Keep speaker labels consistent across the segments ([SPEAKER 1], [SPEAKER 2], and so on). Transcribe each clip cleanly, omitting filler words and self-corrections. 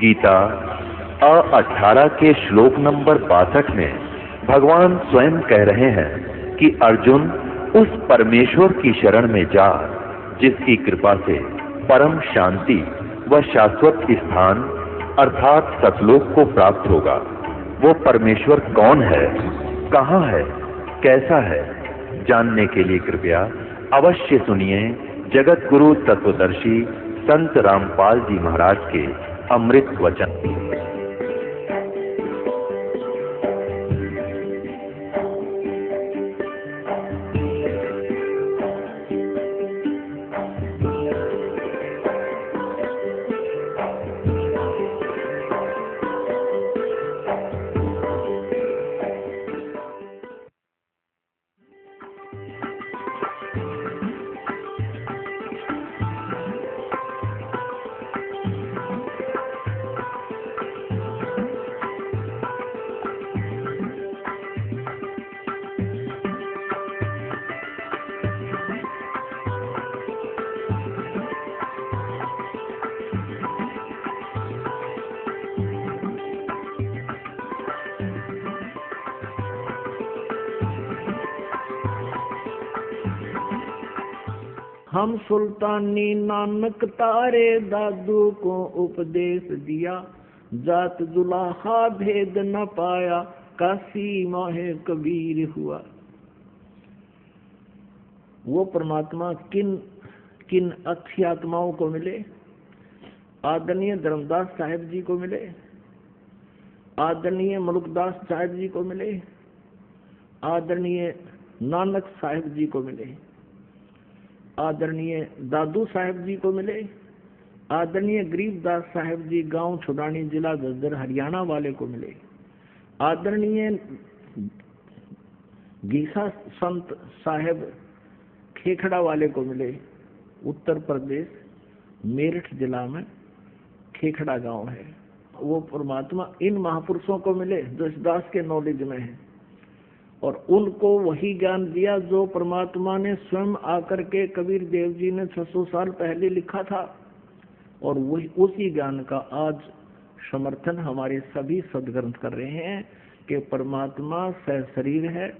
[SPEAKER 1] गीता 18 के श्लोक नंबर 62 में भगवान स्वयं कह रहे हैं कि अर्जुन उस परमेश्वर की शरण में जा जिसकी कृपा से परम शांति व शाश्वत स्थान अर्थात सतलोक को प्राप्त होगा। वो परमेश्वर कौन है, कहाँ है, कैसा है, जानने के लिए कृपया अवश्य सुनिए जगत गुरु तत्वदर्शी संत रामपाल जी महाराज के अमृत वचन।
[SPEAKER 2] हम सुल्तानी नानक तारे दादू को उपदेश दिया, जात जुलाहा भेद न पाया, काशी माहे कबीर हुआ। वो परमात्मा किन किन अच्छी आत्माओं को मिले? आदरणीय धर्मदास साहेब जी को मिले, आदरणीय मलुकदास साहेब जी को मिले, आदरणीय नानक साहेब जी को मिले, आदरणीय दादू साहेब जी को मिले, आदरणीय गरीबदास साहेब जी गांव छुड़ानी जिला झज्जर हरियाणा वाले को मिले, आदरणीय गीसा संत साहेब खेखड़ा वाले को मिले, उत्तर प्रदेश मेरठ जिला में खेखड़ा गांव है। वो परमात्मा इन महापुरुषों को मिले जो इस दास के नॉलेज में है, और उनको वही ज्ञान दिया जो परमात्मा ने स्वयं आकर के कबीर देव जी ने 600 साल पहले लिखा था, और वही उसी ज्ञान का आज समर्थन हमारे सभी सदग्रंथ कर रहे हैं कि परमात्मा सशरीर है,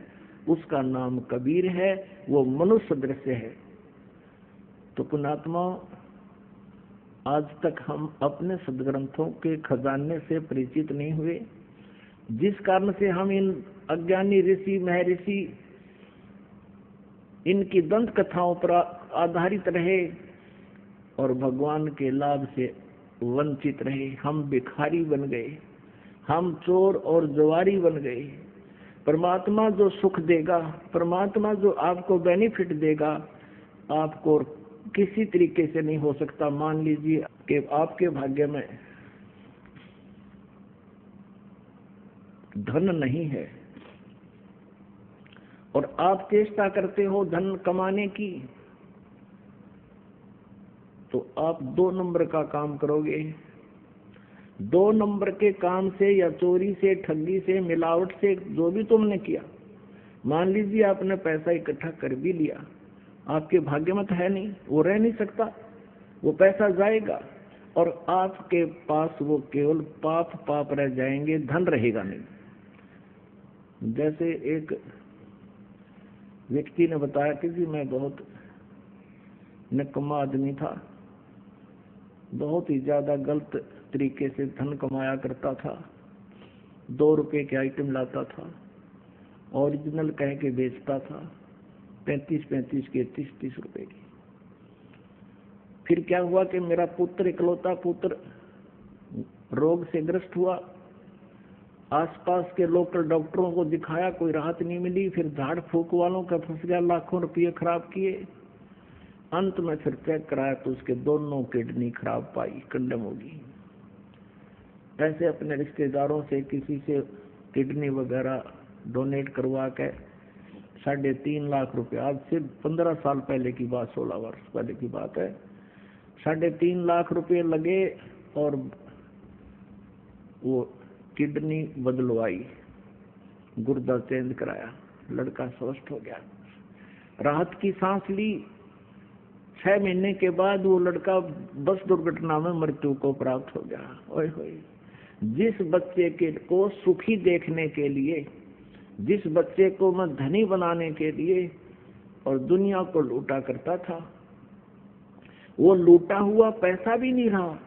[SPEAKER 2] उसका नाम कबीर है, वो मनुष्य दृश्य है। तो पुण्यात्मा, आज तक हम अपने सदग्रंथों के खजाने से परिचित नहीं हुए, जिस कारण से हम इन अज्ञानी ऋषि महर्षि इनकी दंत कथाओं पर आधारित रहे और भगवान के लाभ से वंचित रहे। हम भिखारी बन गए, हम चोर और जुआरी बन गए। परमात्मा जो सुख देगा, परमात्मा जो आपको बेनिफिट देगा, आपको किसी तरीके से नहीं हो सकता। मान लीजिए कि आपके भाग्य में धन नहीं है और आप चेष्टा करते हो धन कमाने की, तो आप 2 नंबर का काम करोगे। 2 नंबर के काम से या चोरी से, ठगी से, मिलावट से, जो भी तुमने किया, मान लीजिए आपने पैसा इकट्ठा कर भी लिया, आपके भाग्य में तो है नहीं, वो रह नहीं सकता, वो पैसा जाएगा और आपके पास वो केवल पाप पाप रह जाएंगे, धन रहेगा नहीं। जैसे एक व्यक्ति ने बताया कि जी मैं बहुत निकम्मा आदमी था, बहुत ही ज्यादा गलत तरीके से धन कमाया करता था, 2 रुपए के आइटम लाता था, ओरिजिनल कह के बेचता था, 35-35 के 30-30 रुपए की। फिर क्या हुआ कि मेरा पुत्र, इकलौता पुत्र रोग से ग्रस्त हुआ, आसपास के लोकल डॉक्टरों को दिखाया, कोई राहत नहीं मिली, फिर झाड़ फूक वालों का फंस गया, लाखों रुपये खराब किए। अंत में फिर चेक कराया तो उसके दोनों किडनी खराब पाई, कंडम होगी। ऐसे अपने रिश्तेदारों से किसी से किडनी वगैरह डोनेट करवा के 3.5 लाख रुपए, आज से 15 साल पहले की बात, 16 वर्ष पहले की बात है, 3.5 लाख रुपए लगे और वो किडनी बदलवाई, गुर्दा चेंज कराया, लड़का स्वस्थ हो गया, राहत की सांस ली। 6 महीने के बाद वो लड़का बस दुर्घटना में मृत्यु को प्राप्त हो गया। ओए होए, जिस बच्चे के को सुखी देखने के लिए, जिस बच्चे को मैं धनी बनाने के लिए और दुनिया को लूटा करता था, वो लूटा हुआ पैसा भी नहीं रहा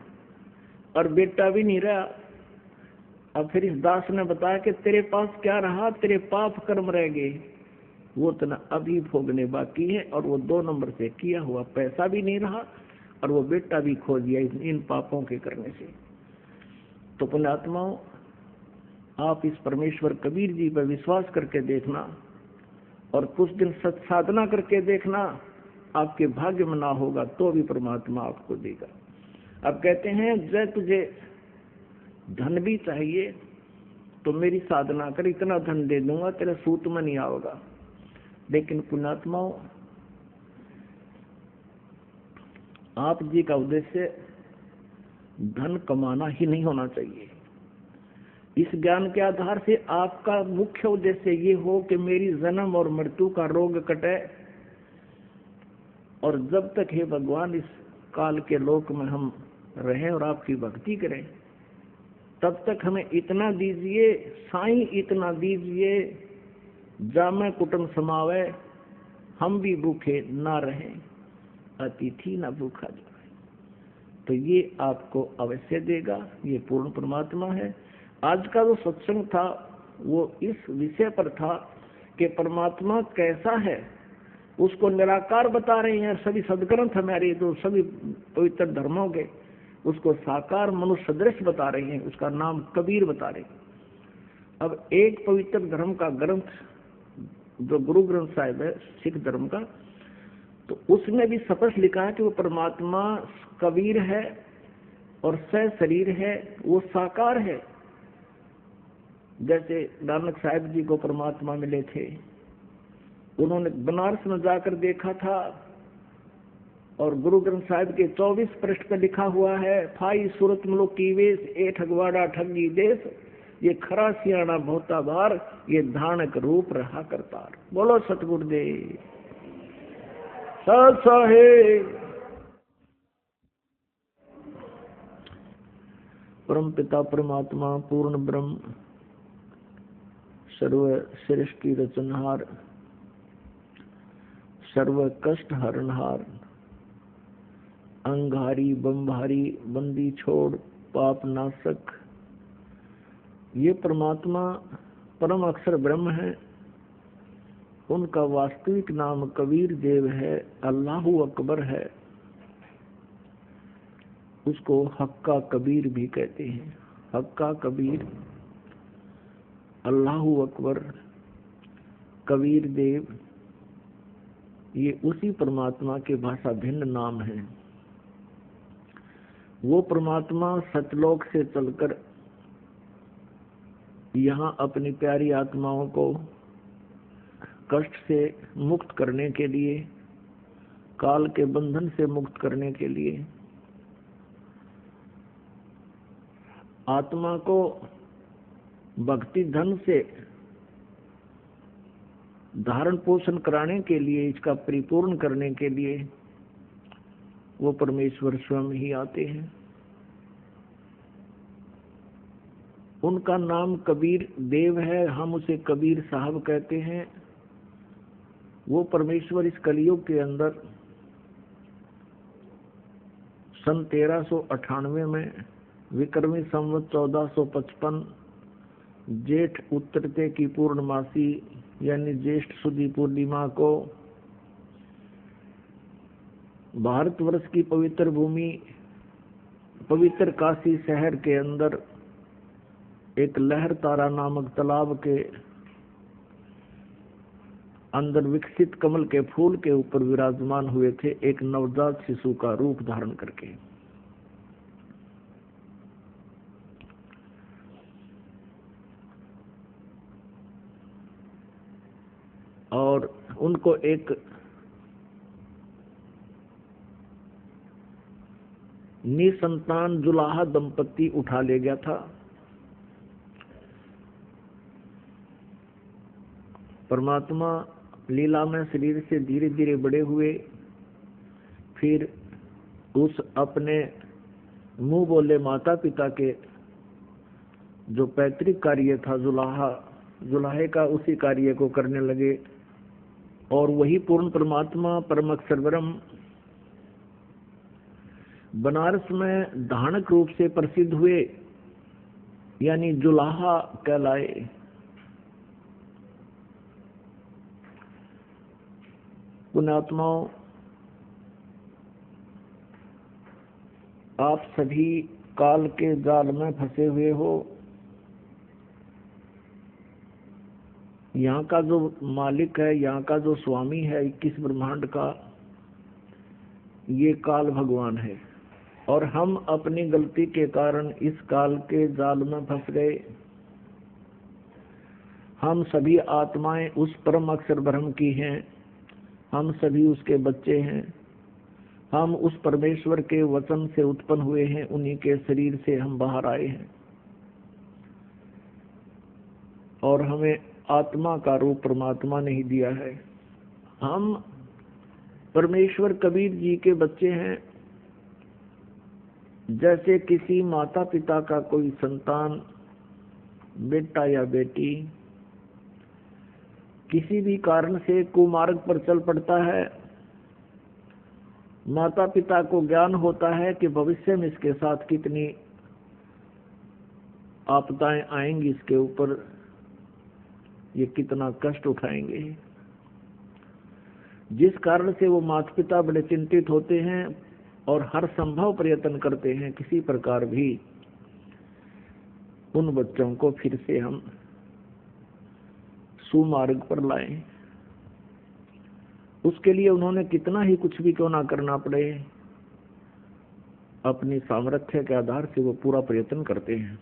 [SPEAKER 2] और बेटा भी नहीं रहा। अब फिर इस दास ने बताया कि तेरे पास क्या रहा, तेरे पाप कर्म रह गए, वो तना अभी भोगने बाकी है, और वो 2 नंबर से किया हुआ पैसा भी नहीं रहा और वो बेटा भी खो दिया इन पापों के करने से। तो पुण्यात्माओं, आप इस परमेश्वर कबीर जी पर विश्वास करके देखना और कुछ दिन सत साधना करके देखना, आपके भाग्य में ना होगा तो भी परमात्मा आपको देगा। अब कहते हैं जय तुझे धन भी चाहिए तो मेरी साधना कर, इतना धन दे दूंगा तेरे सूत में नहीं आओगा। लेकिन पुण्यात्माओं, आप जी का उद्देश्य धन कमाना ही नहीं होना चाहिए। इस ज्ञान के आधार से आपका मुख्य उद्देश्य ये हो कि मेरी जन्म और मृत्यु का रोग कटे, और जब तक हे भगवान इस काल के लोक में हम रहें और आपकी भक्ति करें, तब तक हमें इतना दीजिए साईं, इतना दीजिए जामे कुटुंब समावे, हम भी भूखे ना रहें, अतिथि ना भूखा जाए। तो ये आपको अवश्य देगा, ये पूर्ण परमात्मा है। आज का जो सत्संग था वो इस विषय पर था कि परमात्मा कैसा है, उसको निराकार बता रहे हैं। सभी सदग्रंथ हमारे जो सभी पवित्र धर्मों के उसको साकार मनुष्य सदृश बता रहे हैं, उसका नाम कबीर बता रहे हैं। अब एक पवित्र धर्म का ग्रंथ जो गुरु ग्रंथ साहिब है सिख धर्म का, तो उसमें भी स्पष्ट लिखा है कि वो परमात्मा कबीर है और शरीर है, वो साकार है। जैसे नानक साहिब जी को परमात्मा मिले थे, उन्होंने बनारस में जाकर देखा था और गुरु ग्रंथ साहिब के 24 पृष्ठ पर लिखा हुआ है, फाई सूरत मलोक की वेश ए ठगवाड़ा ठगी देश, ये खरा सियाणा भोता बार, ये धानक रूप रहा करतार। बोलो सतगुरुदेव सत साहेब। परम पिता परमात्मा पूर्ण ब्रह्म सर्व सृष्टि रचनहार, सर्व कष्ट हरणहार, अंगारी बम्भारी बंदी छोड़ पाप नाशक, ये परमात्मा परम अक्षर ब्रह्म है। उनका वास्तविक नाम कबीर देव है, अल्लाहु अकबर है। उसको हक्का कबीर भी कहते हैं। हक्का कबीर, अल्लाहु अकबर, कबीर देव, ये उसी परमात्मा के भाषा भिन्न नाम हैं। वो परमात्मा सतलोक से चलकर यहाँ अपनी प्यारी आत्माओं को कष्ट से मुक्त करने के लिए, काल के बंधन से मुक्त करने के लिए, आत्मा को भक्ति धन से धारण पोषण कराने के लिए, इसका परिपूर्ण करने के लिए वो परमेश्वर स्वयं ही आते हैं। उनका नाम कबीर देव है, हम उसे कबीर साहब कहते हैं। वो परमेश्वर इस कलयुग के अंदर सन 1398 में विक्रमी संवत 1455 जेठ उत्तरते की पूर्णमासी यानी ज्येष्ठ सुदी पूर्णिमा को भारतवर्ष की पवित्र भूमि, पवित्र काशी शहर के अंदर एक लहर तारा नामक तालाब के अंदर विकसित कमल के फूल के ऊपर विराजमान हुए थे, एक नवजात शिशु का रूप धारण करके। और उनको एक निसंतान जुलाहा दंपति उठा ले गया था। परमात्मा लीला में शरीर से धीरे धीरे बड़े हुए, फिर उस अपने मुंह बोले माता पिता के जो पैतृक कार्य था जुलाहे का, उसी कार्य को करने लगे। और वही पूर्ण परमात्मा परम अक्षर ब्रह्म बनारस में धानक रूप से प्रसिद्ध हुए, यानी जुलाहा कहलाए। पुण्यात्माओं, आप सभी काल के जाल में फंसे हुए हो। यहाँ का जो मालिक है, यहाँ का जो स्वामी है 21 ब्रह्मांड का, ये काल भगवान है। और हम अपनी गलती के कारण इस काल के जाल में फंस गए। हम सभी आत्माएं उस परम अक्षर ब्रह्म की हैं, हम सभी उसके बच्चे हैं। हम उस परमेश्वर के वचन से उत्पन्न हुए हैं, उन्हीं के शरीर से हम बाहर आए हैं। और हमें आत्मा का रूप परमात्मा ने ही दिया है। हम परमेश्वर कबीर जी के बच्चे हैं। जैसे किसी माता पिता का कोई संतान, बेटा या बेटी, किसी भी कारण से कुमार्ग पर चल पड़ता है, माता पिता को ज्ञान होता है कि भविष्य में इसके साथ कितनी आपदाएं आएंगी, इसके ऊपर ये कितना कष्ट उठाएंगे। जिस कारण से वो माता पिता बड़े चिंतित होते हैं और हर संभव प्रयत्न करते हैं किसी प्रकार भी उन बच्चों को फिर से हम सुमार्ग पर लाएं। उसके लिए उन्होंने कितना ही कुछ भी क्यों ना करना पड़े, अपनी सामर्थ्य के आधार से वो पूरा प्रयत्न करते हैं।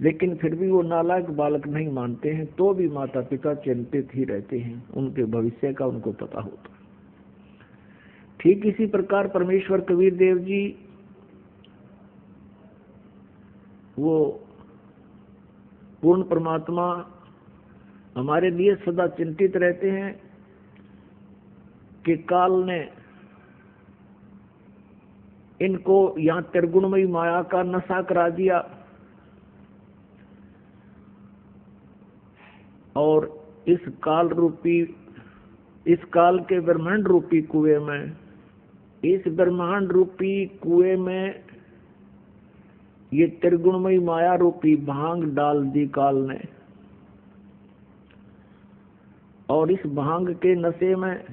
[SPEAKER 2] लेकिन फिर भी वो नालायक बालक नहीं मानते हैं, तो भी माता पिता चिंतित ही रहते हैं, उनके भविष्य का उनको पता होता। ठीक इसी प्रकार परमेश्वर कबीर देव जी वो पूर्ण परमात्मा हमारे लिए सदा चिंतित रहते हैं कि काल ने इनको यहाँ त्रिगुणमयी माया का नशा करा दिया और इस काल के ब्रह्मांड रूपी कुएं में, इस ब्रह्मांड रूपी कुएं में ये त्रिगुणमयी माया रूपी भांग डाल दी काल ने। और इस भांग के नशे में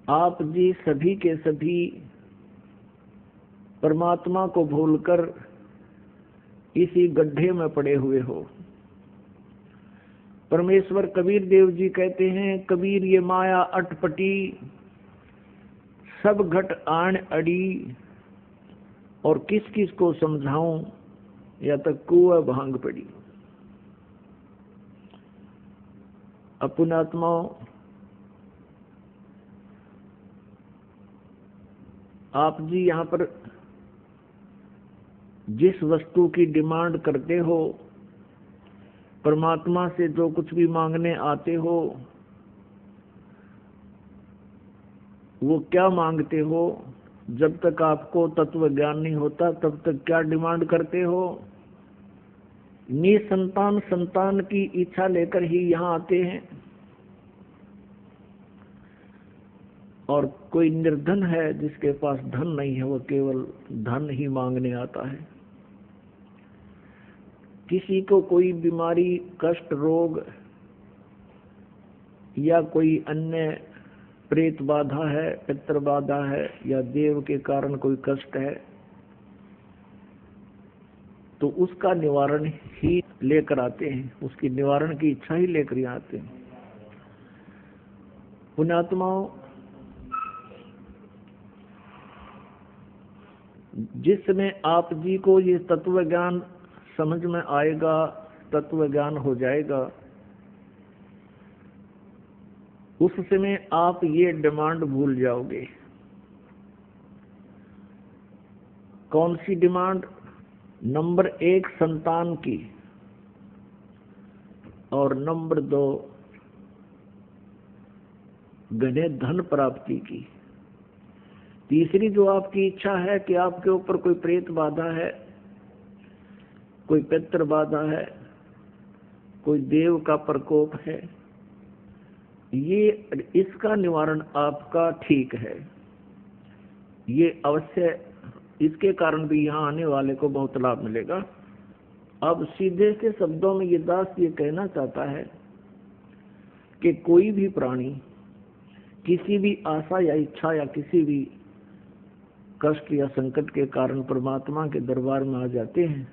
[SPEAKER 2] आप जी सभी के सभी परमात्मा को भूलकर इसी गड्ढे में पड़े हुए हो। परमेश्वर कबीर देव जी कहते हैं, कबीर ये माया अटपटी, सब घट आन अड़ी, और किस किस को समझाऊं, या तक कुआं भांग पड़ी। अपने आत्माओं, आप जी यहाँ पर जिस वस्तु की डिमांड करते हो, परमात्मा से जो कुछ भी मांगने आते हो, वो क्या मांगते हो? जब तक आपको तत्व ज्ञान नहीं होता तब तक क्या डिमांड करते हो? निसंतान संतान की इच्छा लेकर ही यहाँ आते हैं। और कोई निर्धन है जिसके पास धन नहीं है, वो केवल धन ही मांगने आता है। किसी को कोई बीमारी, कष्ट, रोग या कोई अन्य प्रेत बाधा है, पितृ बाधा है, या देव के कारण कोई कष्ट है, तो उसका निवारण ही लेकर आते हैं, उसकी निवारण की इच्छा ही लेकर आते हैं। पुण्यात्माओं, जिस समय आप जी को ये तत्व ज्ञान समझ में आएगा, तत्व ज्ञान हो जाएगा, उस समय आप ये डिमांड भूल जाओगे। कौन सी डिमांड? नंबर 1 संतान की, और नंबर 2 घने धन प्राप्ति की। तीसरी जो आपकी इच्छा है कि आपके ऊपर कोई प्रेत बाधा है, कोई पितृ बाधा है, कोई देव का प्रकोप है, ये इसका निवारण आपका ठीक है। ये अवश्य, इसके कारण भी यहाँ आने वाले को बहुत लाभ मिलेगा। अब सीधे से शब्दों में ये दास ये कहना चाहता है कि कोई भी प्राणी किसी भी आशा या इच्छा या किसी भी कष्ट या संकट के कारण परमात्मा के दरबार में आ जाते हैं।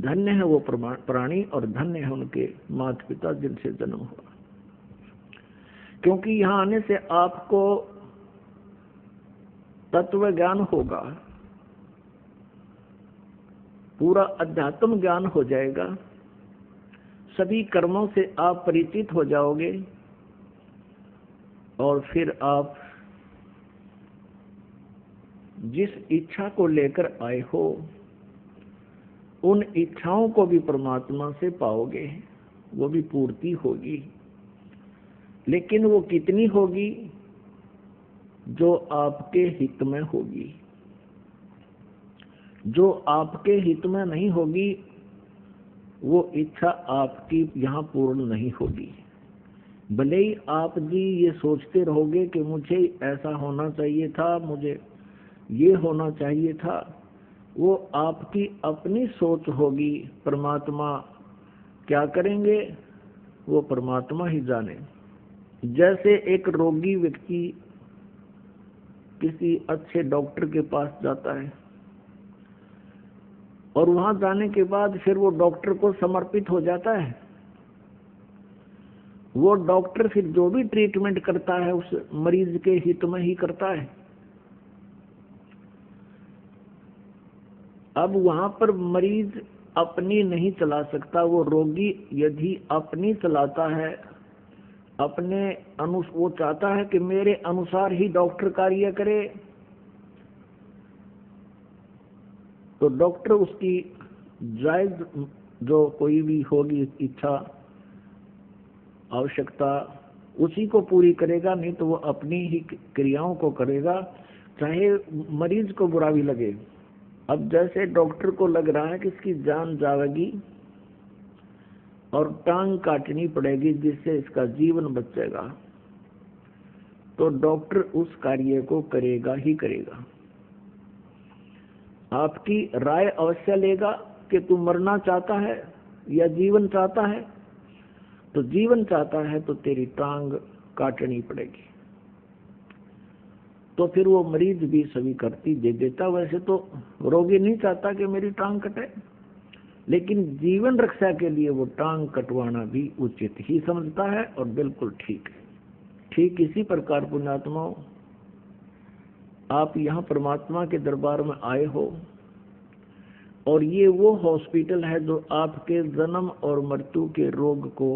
[SPEAKER 2] धन्य है वो प्राणी और धन्य है उनके माता पिता जिनसे जन्म हुआ, क्योंकि यहाँ आने से आपको तत्व ज्ञान होगा, पूरा अध्यात्म ज्ञान हो जाएगा, सभी कर्मों से आप परिचित हो जाओगे और फिर आप जिस इच्छा को लेकर आए हो उन इच्छाओं को भी परमात्मा से पाओगे, वो भी पूर्ति होगी। लेकिन वो कितनी होगी? जो आपके हित में होगी। जो आपके हित में नहीं होगी वो इच्छा आपकी यहाँ पूर्ण नहीं होगी। भले ही आप जी ये सोचते रहोगे कि मुझे ऐसा होना चाहिए था, मुझे ये होना चाहिए था, वो आपकी अपनी सोच होगी। परमात्मा क्या करेंगे वो परमात्मा ही जाने। जैसे एक रोगी व्यक्ति किसी अच्छे डॉक्टर के पास जाता है और वहां जाने के बाद फिर वो डॉक्टर को समर्पित हो जाता है। वो डॉक्टर फिर जो भी ट्रीटमेंट करता है उस मरीज के हित में ही करता है। अब वहां पर मरीज अपनी नहीं चला सकता। वो रोगी यदि अपनी चलाता है, अपने वो चाहता है कि मेरे अनुसार ही डॉक्टर कार्य करे, तो डॉक्टर उसकी जायज जो कोई भी होगी इच्छा आवश्यकता उसी को पूरी करेगा, नहीं तो वो अपनी ही क्रियाओं को करेगा, चाहे मरीज को बुरा भी लगे। अब जैसे डॉक्टर को लग रहा है कि इसकी जान जाएगी और टांग काटनी पड़ेगी जिससे इसका जीवन बचेगा, तो डॉक्टर उस कार्य को करेगा ही करेगा। आपकी राय अवश्य लेगा कि तू मरना चाहता है या जीवन चाहता है। तो जीवन चाहता है तो तेरी टांग काटनी पड़ेगी। तो फिर वो मरीज भी स्वीकृति दे देता। वैसे तो रोगी नहीं चाहता कि मेरी टांग कटे, लेकिन जीवन रक्षा के लिए वो टांग कटवाना भी उचित ही समझता है और बिल्कुल ठीक है। ठीक इसी प्रकार पुण्यात्माओं, आप यहाँ परमात्मा के दरबार में आए हो और ये वो हॉस्पिटल है जो आपके जन्म और मृत्यु के रोग को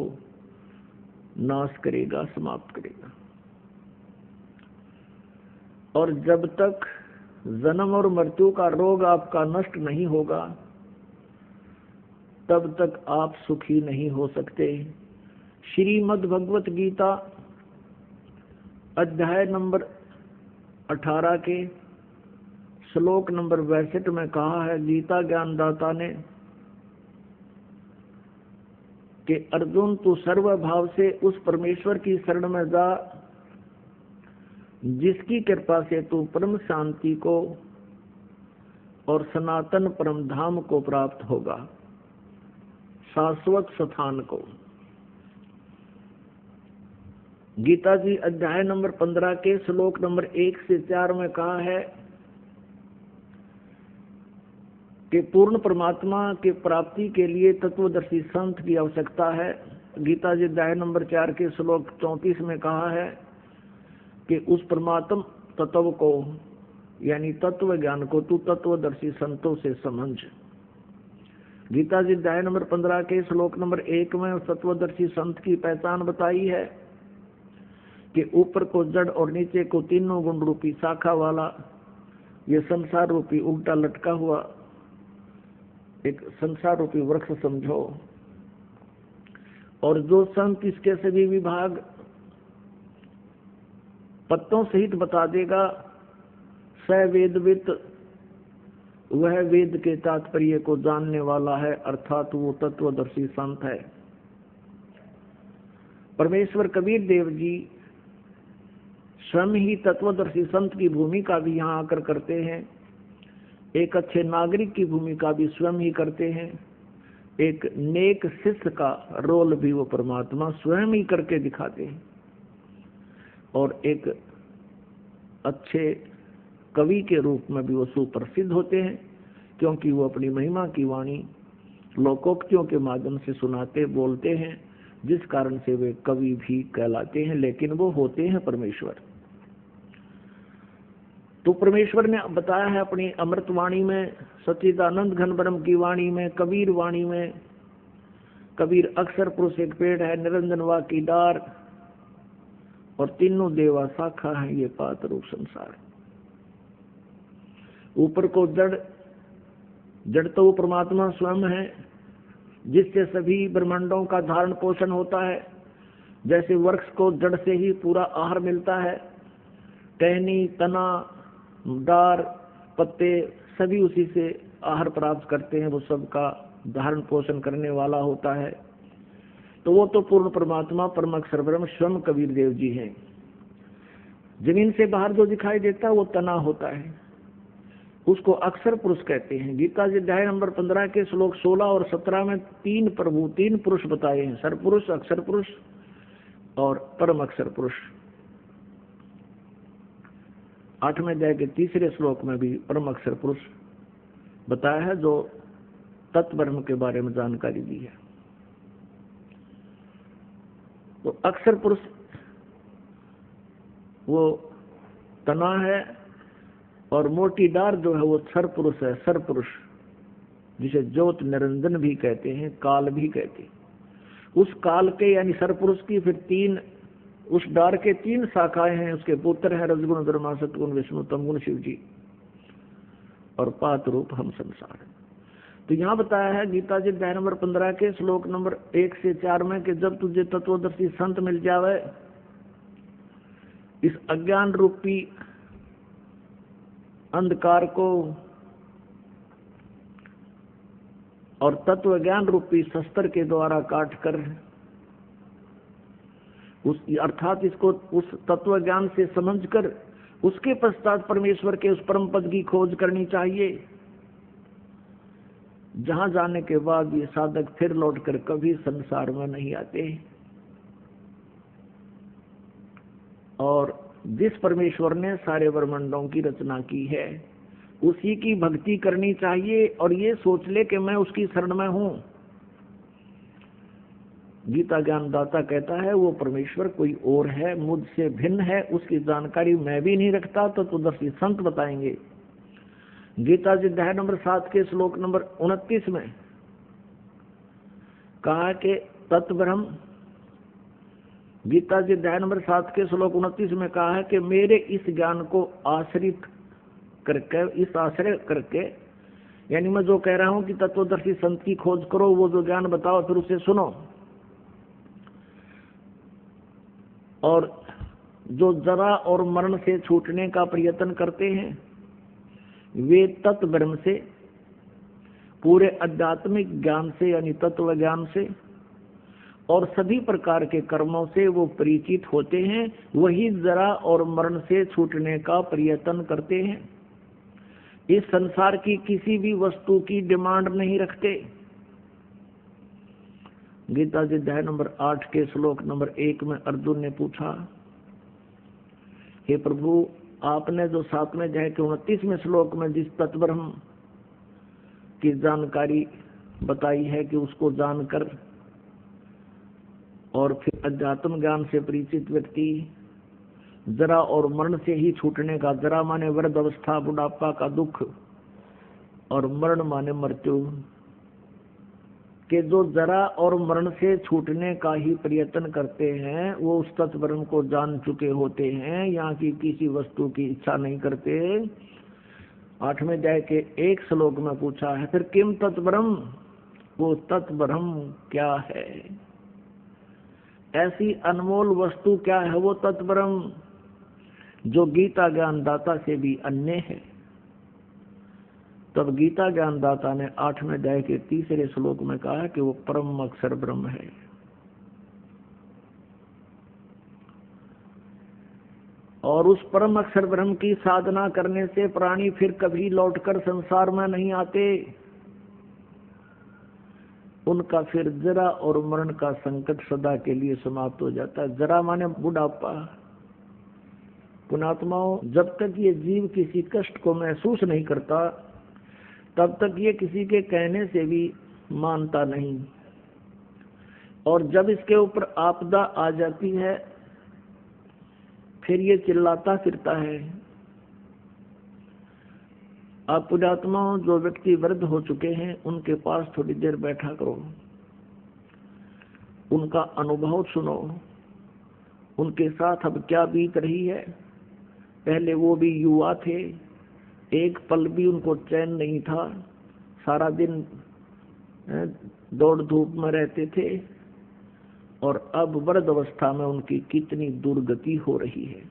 [SPEAKER 2] नाश करेगा, समाप्त करेगा। और जब तक जन्म और मृत्यु का रोग आपका नष्ट नहीं होगा तब तक आप सुखी नहीं हो सकते। श्रीमद् भगवत गीता अध्याय नंबर 18 के श्लोक नंबर 62 में कहा है गीता ज्ञानदाता ने कि अर्जुन तू सर्व भाव से उस परमेश्वर की शरण में जा जिसकी कृपा से तू परम शांति को और सनातन परम धाम को प्राप्त होगा, शाश्वत स्थान को। गीता जी अध्याय नंबर 15 के श्लोक नंबर 1 से 4 में कहा है कि पूर्ण परमात्मा के प्राप्ति के लिए तत्वदर्शी संत की आवश्यकता है। गीता जी अध्याय नंबर 4 के श्लोक 34 में कहा है कि उस परमात्म तत्व को यानी तत्व ज्ञान को तू तत्वदर्शी संतों से समझ। गीता जी अध्याय नंबर 15 के श्लोक नंबर 1 में तत्वदर्शी संत की पहचान बताई है कि ऊपर को जड़ और नीचे को तीनों गुण रूपी शाखा वाला ये संसार रूपी उल्टा लटका हुआ एक संसार रूपी वृक्ष समझो, और जो संत इसके सभी विभाग पत्तों सहित बता देगा। स वेदवित, वह वेद के तात्पर्य को जानने वाला है, अर्थात वो तत्वदर्शी संत है। परमेश्वर कबीर देव जी स्वयं ही तत्वदर्शी संत की भूमिका भी यहाँ आकर करते हैं। एक अच्छे नागरिक की भूमिका भी स्वयं ही करते हैं। एक नेक शिष्य का रोल भी वो परमात्मा स्वयं ही करके दिखाते हैं। और एक अच्छे कवि के रूप में भी वो सुप्रसिद्ध होते हैं, क्योंकि वो अपनी महिमा की वाणी लोकोक्तियों के माध्यम से सुनाते बोलते हैं, जिस कारण से वे कवि भी कहलाते हैं, लेकिन वो होते हैं परमेश्वर। तो परमेश्वर ने बताया है अपनी अमृत वाणी में, सच्चिदानंद घन ब्रह्म की वाणी में, कबीर वाणी में। कबीर अक्षर पुरुष एक पेड़ है, निरंजन वा की डार, और तीनों देवा शाखा है, ये पात रूप संसार। ऊपर को जड़ तो वो परमात्मा स्वयं है, जिससे सभी ब्रह्मांडों का धारण पोषण होता है। जैसे वृक्ष को जड़ से ही पूरा आहार मिलता है, टहनी, तना, डार, पत्ते सभी उसी से आहार प्राप्त करते हैं, वो सबका धारण पोषण करने वाला होता है। तो वो तो पूर्ण परमात्मा परम अक्षर ब्रह्म स्वयं कबीर देव जी हैं। जमीन से बाहर जो दिखाई देता है वो तना होता है, उसको अक्षर पुरुष कहते हैं। गीता जी अध्याय नंबर 15 के श्लोक 16 और 17 में तीन पुरुष बताए हैं, सर पुरुष, अक्षर पुरुष और परम अक्षर पुरुष। 8वें अध्याय के तीसरे श्लोक में भी परम अक्षर पुरुष बताया है, जो तत्व ब्रह्म के बारे में जानकारी दी है। तो अक्षर पुरुष वो तना है, और मोटी डार जो है वो सर पुरुष है, सर पुरुष, जिसे ज्योत निरंजन भी कहते हैं, काल भी कहते हैं। उस काल के यानी सर पुरुष की फिर तीन, उस डार के तीन शाखाएं हैं, उसके पुत्र हैं रजगुण, ब्रह्मा, सतगुण, विष्णु, तमगुण शिव जी, और पात रूप हम संसार। तो यहाँ बताया है गीता जी अध्याय नंबर 15 के श्लोक नंबर 1 से 4 में कि जब तुझे तत्वदर्शी संत मिल जावे, इस अज्ञान रूपी अंधकार को और तत्व ज्ञान रूपी शस्त्र के द्वारा काट कर, उस अर्थात इसको उस तत्व ज्ञान से समझकर उसके पश्चात परमेश्वर के उस परम पद की खोज करनी चाहिए, जहां जाने के बाद ये साधक फिर लौटकर कभी संसार में नहीं आते। और जिस परमेश्वर ने सारे ब्रह्मांडों की रचना की है, उसी की भक्ति करनी चाहिए, और ये सोच ले कि मैं उसकी शरण में हूं। गीता ज्ञानदाता कहता है वो परमेश्वर कोई और है, मुझसे भिन्न है, उसकी जानकारी मैं भी नहीं रखता, तो तत्वदर्शी संत बताएंगे। गीता जी अध्याय नंबर 7 के श्लोक नंबर 29 में कहा कि तत्व ब्रह्म, गीता जी अध्याय नंबर 7 के श्लोक 29 में कहा है कि मेरे इस ज्ञान को आश्रित करके, इस आश्रय करके, यानी मैं जो कह रहा हूं कि तत्वदर्शी संत की खोज करो, वो जो ज्ञान बताओ फिर उसे सुनो, और जो जरा और मरण से छूटने का प्रयत्न करते हैं, वे तत्व ब्रह्म से, पूरे आध्यात्मिक ज्ञान से यानी तत्व ज्ञान से और सभी प्रकार के कर्मों से वो परिचित होते हैं, वही जरा और मरण से छूटने का प्रयत्न करते हैं। इस संसार की किसी भी वस्तु की डिमांड नहीं रखते। गीता जी अध्याय नंबर 8 के श्लोक नंबर 1 में अर्जुन ने पूछा, हे प्रभु, आपने जो 7वें अध्याय के 29वें श्लोक में जिस तत्व ब्रह्म की जानकारी बताई है कि उसको जानकर और फिर अध्यात्म ज्ञान से परिचित व्यक्ति जरा और मरण से ही छूटने का, जरा माने वृद्ध अवस्था, बुढ़ापा का दुख, और मरण माने मृत्यु, के जो जरा और मरण से छूटने का ही प्रयत्न करते हैं, वो उस तत्व ब्रह्म को जान चुके होते हैं, यहाँ की किसी वस्तु की इच्छा नहीं करते। 8वें अध्याय के 1 श्लोक में पूछा है, फिर किम तत्व ब्रह्म, वो तत्व ब्रह्म क्या है, ऐसी अनमोल वस्तु क्या है वो तत्व ब्रह्म जो गीता ज्ञानदाता से भी अन्य है। तब गीता ज्ञानदाता ने 8वें अध्याय के 3 श्लोक में कहा कि वो परम अक्षर ब्रह्म है। और उस परम अक्षर ब्रह्म की साधना करने से प्राणी फिर कभी लौटकर संसार में नहीं आते। उनका फिर जरा और मरण का संकट सदा के लिए समाप्त हो जाता है। जरा माने बुढ़ापा। पुणात्माओं, जब तक ये जीव किसी कष्ट को महसूस नहीं करता तब तक ये किसी के कहने से भी मानता नहीं, और जब इसके ऊपर आपदा आ जाती है फिर ये चिल्लाता फिरता है। आप पुण्यात्माओं, जो व्यक्ति वृद्ध हो चुके हैं उनके पास थोड़ी देर बैठा करो, उनका अनुभव सुनो, उनके साथ अब क्या बीत रही है। पहले वो भी युवा थे, एक पल भी उनको चैन नहीं था, सारा दिन दौड़ धूप में रहते थे, और अब वृद्ध अवस्था में उनकी कितनी दुर्गति हो रही है।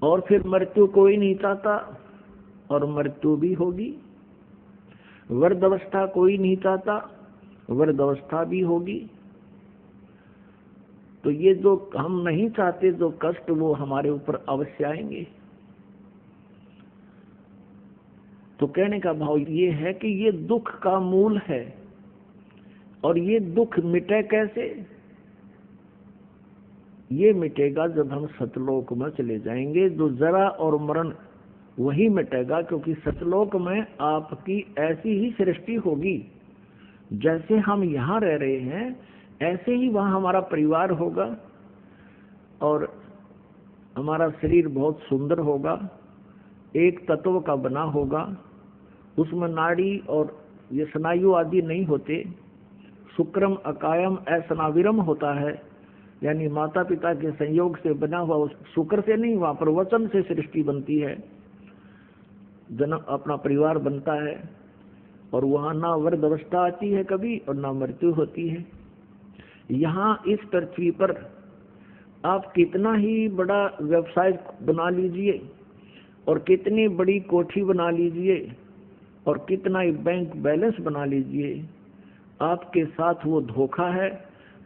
[SPEAKER 2] और फिर मृत्यु कोई नहीं चाहता, और मृत्यु भी होगी। वृद्ध अवस्था कोई नहीं चाहता, वृद्ध अवस्था भी होगी। तो ये जो हम नहीं चाहते जो कष्ट, वो हमारे ऊपर अवश्य आएंगे। तो कहने का भाव ये है कि ये दुख का मूल है, और ये दुख मिटे कैसे? ये मिटेगा जब हम सतलोक में चले जाएंगे। जो जरा और मरण वही मिटेगा, क्योंकि सतलोक में आपकी ऐसी ही सृष्टि होगी। जैसे हम यहाँ रह रहे हैं ऐसे ही वहाँ हमारा परिवार होगा, और हमारा शरीर बहुत सुंदर होगा, एक तत्व का बना होगा। उसमें नाड़ी और ये स्नायु आदि नहीं होते। शुक्रम अकायम असनाविरम होता है, यानी माता पिता के संयोग से बना हुआ, उस शुक्र से नहीं, वहाँ पर वचन से सृष्टि बनती है, जन्म अपना परिवार बनता है। और वहाँ ना वृद्ध अवस्था आती है कभी, और ना मृत्यु होती है। यहाँ इस पृथ्वी पर आप कितना ही बड़ा व्यवसाय बना लीजिए, और कितनी बड़ी कोठी बना लीजिए, और कितना ही बैंक बैलेंस बना लीजिए, आपके साथ वो धोखा है।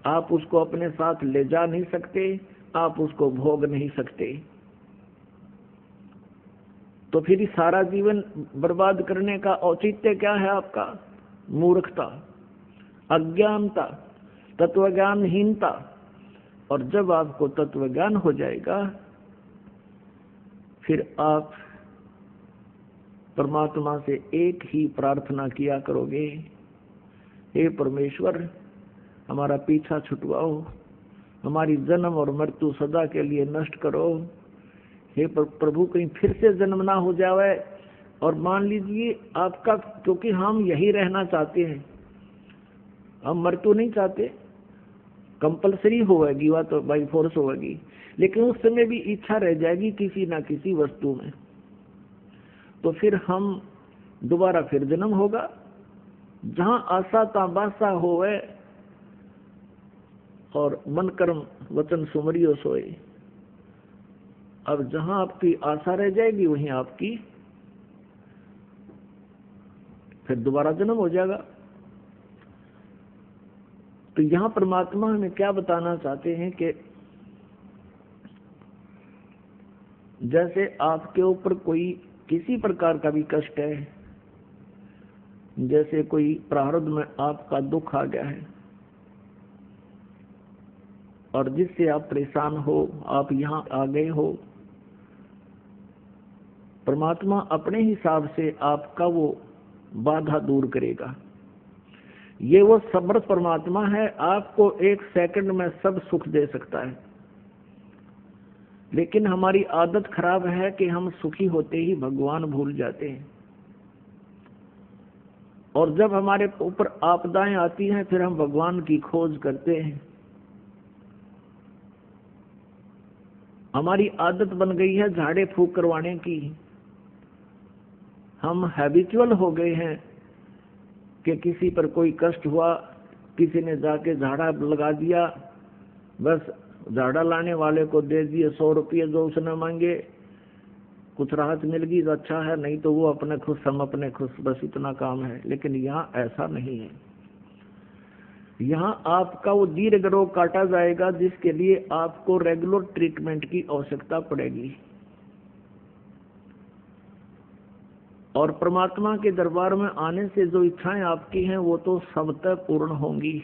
[SPEAKER 2] आप उसको अपने साथ ले जा नहीं सकते, आप उसको भोग नहीं सकते। तो फिर सारा जीवन बर्बाद करने का औचित्य क्या है आपका? मूर्खता, अज्ञानता, तत्वज्ञानहीनता। और जब आपको तत्वज्ञान हो जाएगा फिर आप परमात्मा से एक ही प्रार्थना किया करोगे, हे परमेश्वर हमारा पीछा छुटवाओ, हमारी जन्म और मृत्यु सदा के लिए नष्ट करो। हे प्रभु, कहीं फिर से जन्म ना हो जाए। और मान लीजिए आपका, क्योंकि हम यही रहना चाहते हैं, हम मृत्यु नहीं चाहते, कंपलसरी होगी वह तो बाई फोर्स होगी, लेकिन उस समय भी इच्छा रह जाएगी किसी ना किसी वस्तु में, तो फिर हम दोबारा फिर जन्म होगा। जहां आशा ताबासा होवे, और मन कर्म वचन सुमरियो सोए। अब जहां आपकी आशा रह जाएगी वहीं आपकी फिर दोबारा जन्म हो जाएगा। तो यहाँ परमात्मा हमें क्या बताना चाहते हैं कि जैसे आपके ऊपर कोई किसी प्रकार का भी कष्ट है, जैसे कोई प्रारब्ध में आपका दुख आ गया है और जिससे आप परेशान हो, आप यहाँ आ गए हो, परमात्मा अपने हिसाब से आपका वो बाधा दूर करेगा। ये वो समर्थ परमात्मा है, आपको एक सेकंड में सब सुख दे सकता है। लेकिन हमारी आदत खराब है कि हम सुखी होते ही भगवान भूल जाते हैं, और जब हमारे ऊपर आपदाएं आती हैं फिर हम भगवान की खोज करते हैं। हमारी आदत बन गई है झाड़े फूंक करवाने की। हम हैबिचुअल हो गए हैं कि किसी पर कोई कष्ट हुआ, किसी ने जाके झाड़ा लगा दिया, बस झाड़ा लाने वाले को दे दिए 100 रुपये जो उसने मांगे, कुछ राहत मिल गई तो अच्छा है, नहीं तो वो अपने खुश हम अपने खुश, बस इतना काम है। लेकिन यहाँ ऐसा नहीं है। यहाँ आपका वो दीर्घ रोग काटा जाएगा जिसके लिए आपको रेगुलर ट्रीटमेंट की आवश्यकता पड़ेगी। और परमात्मा के दरबार में आने से जो इच्छाएं आपकी हैं वो तो सबतः पूर्ण होंगी।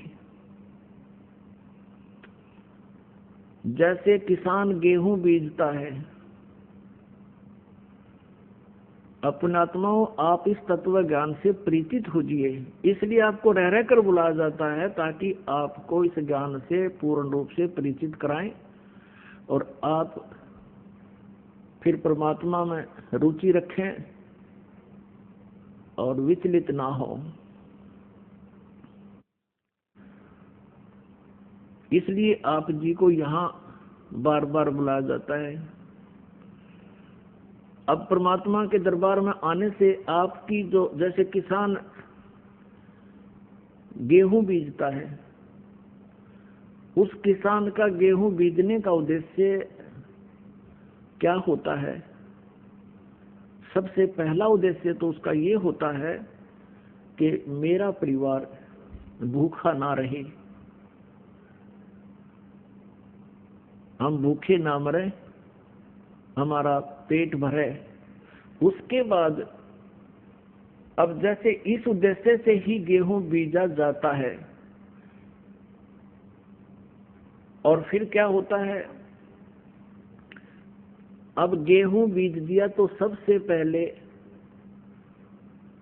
[SPEAKER 2] जैसे किसान गेहूं बीजता है, अपने आत्माओं आप इस तत्व ज्ञान से परिचित होजिए, इसलिए आपको रह रह कर बुलाया जाता है ताकि आपको इस ज्ञान से पूर्ण रूप से परिचित कराएं और आप फिर परमात्मा में रुचि रखें और विचलित ना हो। इसलिए आप जी को यहाँ बार बार बुलाया जाता है। अब परमात्मा के दरबार में आने से आपकी जो, जैसे किसान गेहूं बीजता है, उस किसान का गेहूं बीजने का उद्देश्य क्या होता है? सबसे पहला उद्देश्य तो उसका ये होता है कि मेरा परिवार भूखा ना रहे, हम भूखे ना मरे, हमारा पेट भरे। उसके बाद अब जैसे इस उद्देश्य से ही गेहूं बीजा जाता है, और फिर क्या होता है, अब गेहूं बीज दिया तो सबसे पहले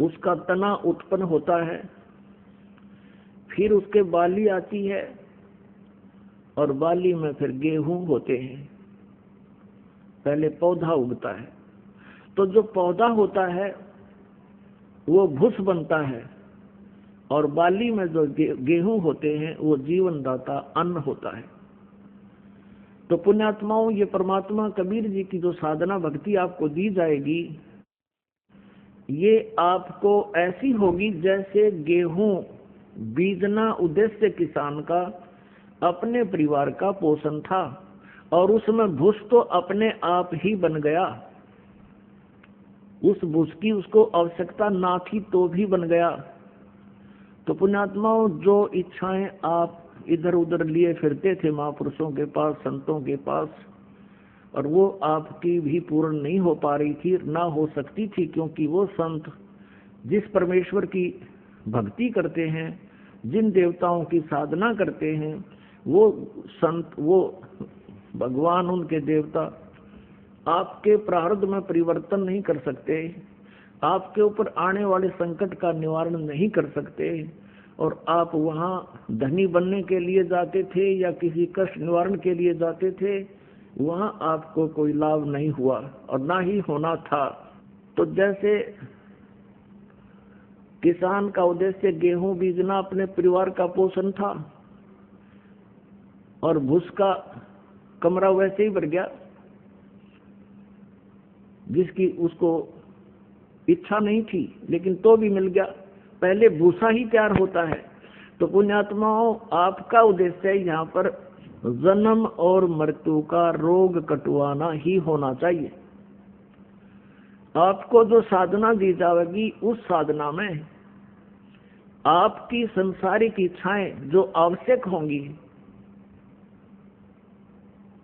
[SPEAKER 2] उसका तना उत्पन्न होता है, फिर उसके बाली आती है और बाली में फिर गेहूं होते हैं। पहले पौधा उगता है, तो जो पौधा होता है वो भूस बनता है, और बाली में जो गेहूं होते हैं वो जीवनदाता अन्न होता है। तो पुण्यात्माओं, ये परमात्मा कबीर जी की जो साधना भक्ति आपको दी जाएगी, ये आपको ऐसी होगी जैसे गेहूं बीजना उद्देश्य किसान का अपने परिवार का पोषण था, और उसमें भूस तो अपने आप ही बन गया। उस भूस की उसको आवश्यकता ना थी तो भी बन गया। तो पुण्यात्माओं, जो इच्छाएं आप इधर उधर लिए फिरते थे महापुरुषों के पास, संतों के पास, और वो आपकी भी पूर्ण नहीं हो पा रही थी, ना हो सकती थी, क्योंकि वो संत जिस परमेश्वर की भक्ति करते हैं, जिन देवताओं की साधना करते हैं, वो संत, वो भगवान, उनके देवता आपके प्रारब्ध में परिवर्तन नहीं कर सकते, आपके ऊपर आने वाले संकट का निवारण नहीं कर सकते। और आप वहाँ धनी बनने के लिए जाते थे या किसी कष्ट निवारण के लिए जाते थे, वहाँ आपको कोई लाभ नहीं हुआ और ना ही होना था। तो जैसे किसान का उद्देश्य गेहूं बीजना अपने परिवार का पोषण था, और भूस का कमरा वैसे ही भर गया, जिसकी उसको इच्छा नहीं थी लेकिन तो भी मिल गया। पहले भूसा ही तैयार होता है। तो पुण्यात्माओं, आपका उद्देश्य यहाँ पर जन्म और मृत्यु का रोग कटवाना ही होना चाहिए। आपको जो साधना दी जाएगी, उस साधना में आपकी संसारिक इच्छाएं जो आवश्यक होंगी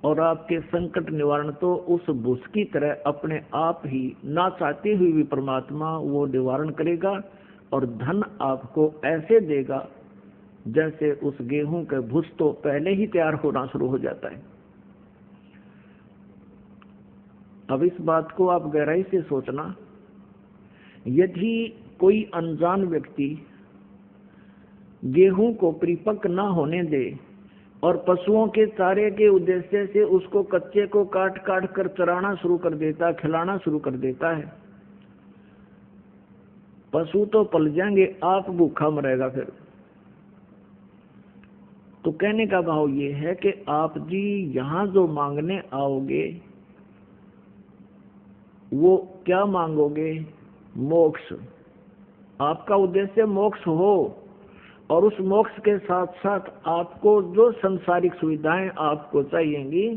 [SPEAKER 2] और आपके संकट निवारण तो उस भूस की तरह अपने आप ही, ना चाहते हुए भी परमात्मा वो निवारण करेगा, और धन आपको ऐसे देगा जैसे उस गेहूं के भूस तो पहले ही तैयार होना शुरू हो जाता है। अब इस बात को आप गहराई से सोचना, यदि कोई अनजान व्यक्ति गेहूं को परिपक्व ना होने दे और पशुओं के चारे के उद्देश्य से उसको कच्चे को काट काट कर चराना शुरू कर देता, खिलाना शुरू कर देता है, पशु तो पल जाएंगे, आप भूखा मरेगा फिर। तो कहने का भाव ये है कि आप जी यहाँ जो मांगने आओगे वो क्या मांगोगे? मोक्ष। आपका उद्देश्य मोक्ष हो, और उस मोक्ष के साथ साथ आपको जो संसारिक सुविधाएं आपको चाहिएंगी,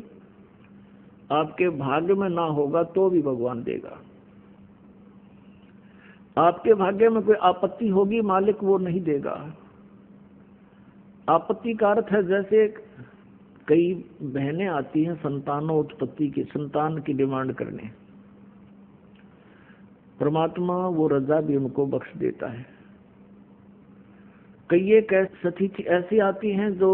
[SPEAKER 2] आपके भाग्य में ना होगा तो भी भगवान देगा। आपके भाग्य में कोई आपत्ति होगी, मालिक वो नहीं देगा। आपत्ति का अर्थ है जैसे कई बहनें आती हैं संतानोत्पत्ति की, संतान की डिमांड करने, परमात्मा वो रजा भी उनको बख्श देता है। कई एक सतिथि ऐसी आती हैं जो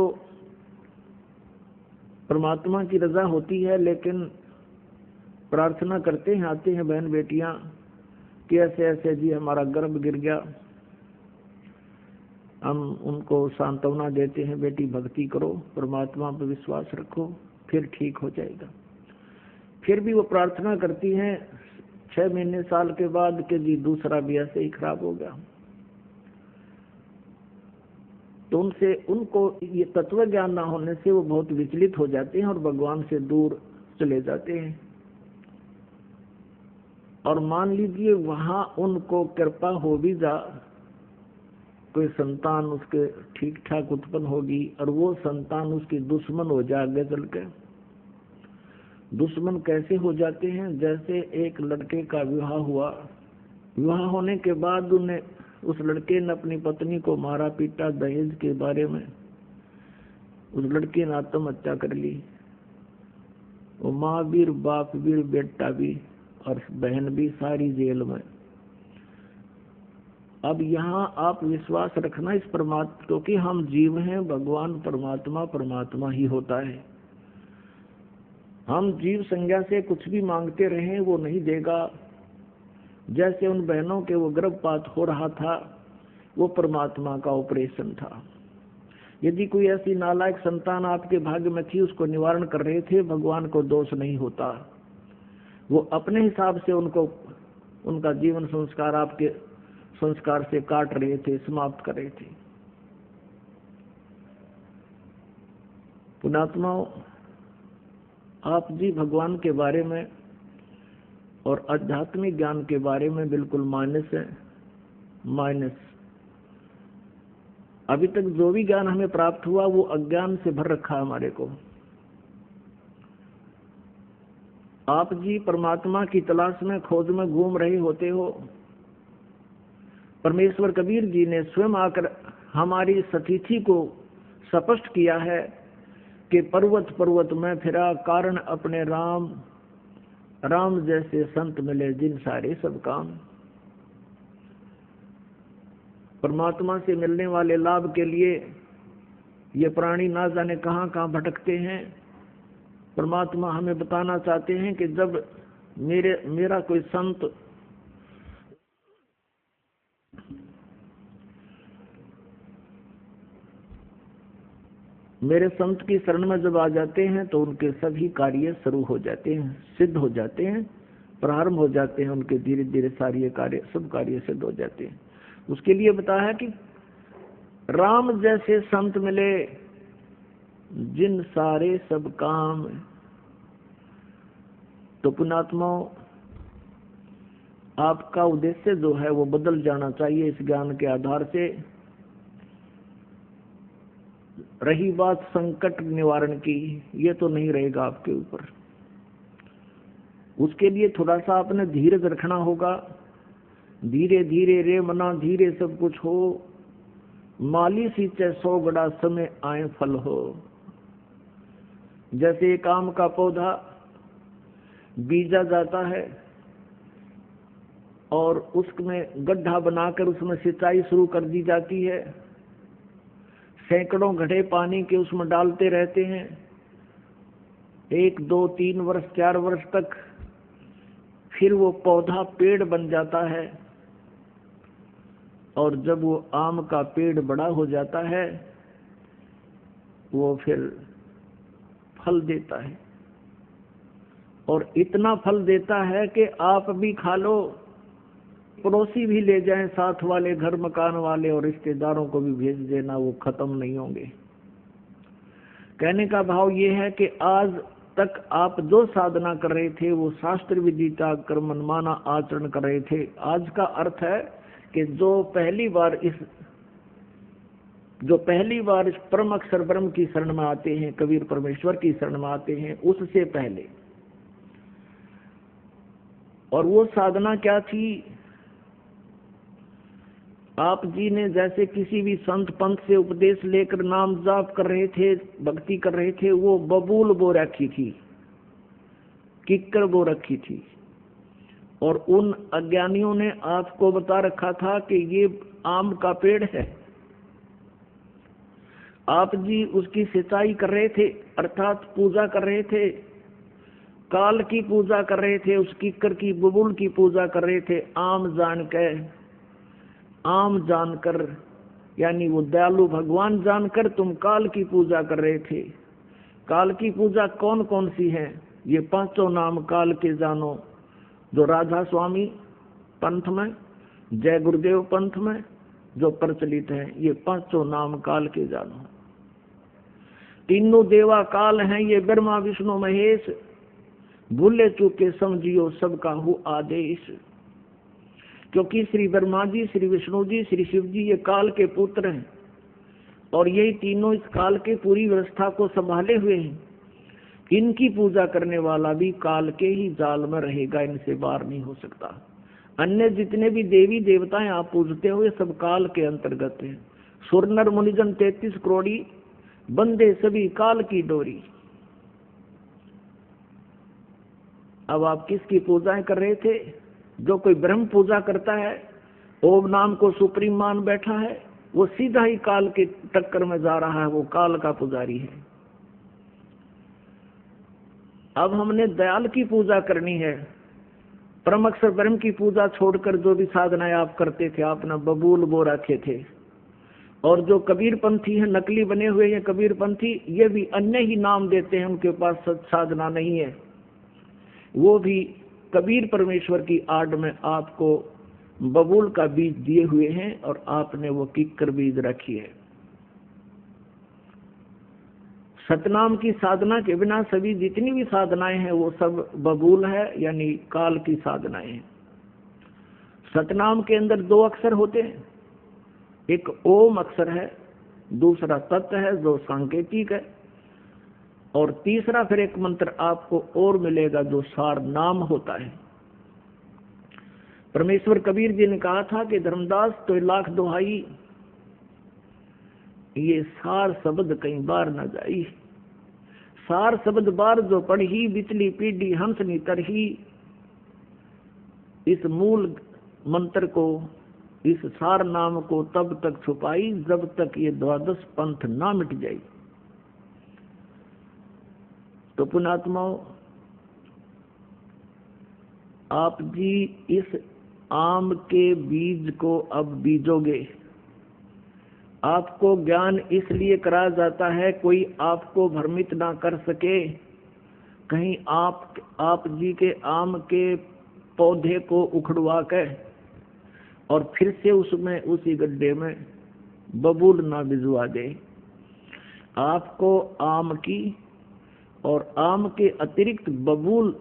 [SPEAKER 2] परमात्मा की रजा होती है, लेकिन प्रार्थना करते हैं, आते हैं बहन बेटियां कि ऐसे ऐसे जी हमारा गर्भ गिर गया। हम उनको सांत्वना देते हैं, बेटी भक्ति करो, परमात्मा पर विश्वास रखो, फिर ठीक हो जाएगा। फिर भी वो प्रार्थना करती हैं 6 महीने साल के बाद कि जी दूसरा भी ऐसे ही खराब हो गया। तो उनको ये तत्व ज्ञान ना होने से वो बहुत विचलित हो जाते हैं और भगवान से दूर चले जाते हैं। और मान लीजिए वहां उनको कृपा हो भी जा, कोई संतान उसके ठीक ठाक उत्पन्न होगी और वो संतान उसकी दुश्मन हो जाए आगे चल के। दुश्मन कैसे हो जाते हैं? जैसे एक लड़के का विवाह हुआ, विवाह होने के बाद उन्हें उस लड़के ने अपनी पत्नी को मारा पीटा दहेज के बारे में, उस लड़के ने आत्महत्या कर ली। वो माँ भी, बाप भी, बेटा भी और बहन भी सारी जेल में। अब यहाँ आप विश्वास रखना इस परमात्मा, क्योंकि हम जीव हैं, भगवान परमात्मा परमात्मा ही होता है। हम जीव संज्ञा से कुछ भी मांगते रहे वो नहीं देगा। जैसे उन बहनों के वो गर्भपात हो रहा था, वो परमात्मा का ऑपरेशन था। यदि कोई ऐसी नालायक संतान आपके भाग्य में थी, उसको निवारण कर रहे थे, भगवान को दोष नहीं होता। वो अपने हिसाब से उनको उनका जीवन संस्कार आपके संस्कार से काट रहे थे, समाप्त कर रहे थे। पुण्यात्माओं, आप जी भगवान के बारे में और आध्यात्मिक ज्ञान के बारे में बिल्कुल माइनस है, माइनस। अभी तक जो भी ज्ञान हमें प्राप्त हुआ वो अज्ञान से भर रखा है हमारे को। आप जी परमात्मा की तलाश में, खोज में घूम रहे होते हो। परमेश्वर कबीर जी ने स्वयं आकर हमारी सतिथि को स्पष्ट किया है कि पर्वत पर्वत में फिरा, कारण अपने राम, राम जैसे संत मिले जिन सारे सब काम। परमात्मा से मिलने वाले लाभ के लिए ये प्राणी ना जाने कहां कहां भटकते हैं। परमात्मा हमें बताना चाहते हैं कि जब मेरा कोई संत मेरे संत की शरण में जब आ जाते हैं तो उनके सभी कार्य शुरू हो जाते हैं, सिद्ध हो जाते हैं, प्रारंभ हो जाते हैं उनके। धीरे धीरे सारे कार्य, सब कार्य सिद्ध हो जाते हैं। उसके लिए बताया है कि राम जैसे संत मिले जिन सारे सब काम। तो पुण्यात्माओं, आपका उद्देश्य जो है वो बदल जाना चाहिए इस ज्ञान के आधार से। रही बात संकट निवारण की, ये तो नहीं रहेगा आपके ऊपर। उसके लिए थोड़ा सा आपने धीरज रखना होगा। धीरे धीरे रे मना धीरे सब कुछ हो, माली सींचे 100 गड़ा समय आए फल हो। जैसे एक आम का पौधा बीजा जाता है और उसमें गड्ढा बनाकर उसमें सिंचाई शुरू कर दी जाती है, सैकड़ों घड़े पानी के उसमें डालते रहते हैं, 1, 2, 3 वर्ष 4 वर्ष तक, फिर वो पौधा पेड़ बन जाता है। और जब वो आम का पेड़ बड़ा हो जाता है वो फिर फल देता है, और इतना फल देता है कि आप भी खा लो, पड़ोसी भी ले जाएं, साथ वाले, घर मकान वाले और रिश्तेदारों को भी भेज देना, वो खत्म नहीं होंगे। कहने का भाव ये है कि आज तक आप जो साधना कर रहे थे वो शास्त्र विधि का कर्म मनमाना आचरण कर रहे थे। आज का अर्थ है कि जो पहली बार इस जो पहली बार इस परम अक्षर ब्रह्म की शरण में आते हैं, कबीर परमेश्वर की शरण में आते हैं, उससे पहले। और वो साधना क्या थी? आप जी ने जैसे किसी भी संत पंथ से उपदेश लेकर नाम जाप कर रहे थे, भक्ति कर रहे थे, वो बबूल बो रखी थी, किक्कर बो रखी थी। और उन अज्ञानियों ने आपको बता रखा था कि ये आम का पेड़ है। आप जी उसकी सिंचाई कर रहे थे, अर्थात पूजा कर रहे थे, काल की पूजा कर रहे थे, उस किक्कर की, बबूल की पूजा कर रहे थे। आम जानकर, यानी वो दयालु भगवान जानकर तुम काल की पूजा कर रहे थे। काल की पूजा कौन कौन सी है? ये पांचों नाम काल के जानो, जो राधा स्वामी पंथ में, जय गुरुदेव पंथ में जो प्रचलित है, ये पांचों नाम काल के जानो। तीनों देवा काल हैं, ये ब्रह्मा विष्णु महेश, भूले चूके समझियो सबका हो आदेश। क्योंकि श्री ब्रह्मा जी, श्री विष्णु जी, श्री शिव जी ये काल के पुत्र हैं, और यही तीनों इस काल के पूरी व्यवस्था को संभाले हुए हैं। इनकी पूजा करने वाला भी काल के ही जाल में रहेगा, इनसे बाहर नहीं हो सकता। अन्य जितने भी देवी देवताएं आप पूजते हुए सब काल के अंतर्गत हैं। सुर नर मुनिजन 33 करोड़ी, बंदे सभी काल की डोरी। अब आप किसकी पूजाएं कर रहे थे? जो कोई ब्रह्म पूजा करता है, ओम नाम को सुप्रीम मान बैठा है, वो सीधा ही काल के टक्कर में जा रहा है, वो काल का पुजारी है। अब हमने दयाल की पूजा करनी है। परम अक्षर ब्रह्म की पूजा छोड़कर जो भी साधनाएं आप करते थे, आपने बबूल बो रखे थे। और जो कबीर पंथी हैं, नकली बने हुए हैं कबीर पंथी, ये भी अन्य ही नाम देते हैं, उनके पास सच साधना नहीं है। वो भी कबीर परमेश्वर की आड़ में आपको बबूल का बीज दिए हुए हैं, और आपने वो किक्कर बीज रखी है। सतनाम की साधना के बिना सभी जितनी भी साधनाएं हैं वो सब बबूल है, यानी काल की साधनाएं हैं। सतनाम के अंदर 2 अक्षर होते हैं, एक ओम अक्षर है, दूसरा तत् है जो सांकेतिक है, और तीसरा फिर एक मंत्र आपको और मिलेगा जो सार नाम होता है। परमेश्वर कबीर जी ने कहा था कि धर्मदास तो लाख दुहाई, ये सार शब्द कई बार न जाई। सार शब्द बार जो पढ़ी, बिचली पीढ़ी हंसनी तरही। इस मूल मंत्र को, इस सार नाम को तब तक छुपाई जब तक ये 12 पंथ ना मिट जाए। तो पुण्यात्माओं, आप जी इस आम के बीज को अब बीजोगे। आपको ज्ञान इसलिए कराया जाता है कोई आपको भ्रमित ना कर सके, कहीं आप जी के आम के पौधे को उखड़वा के और फिर से उसमें उसी गड्ढे में बबूल ना भिजवा दे। आपको आम की और आम के अतिरिक्त बबूल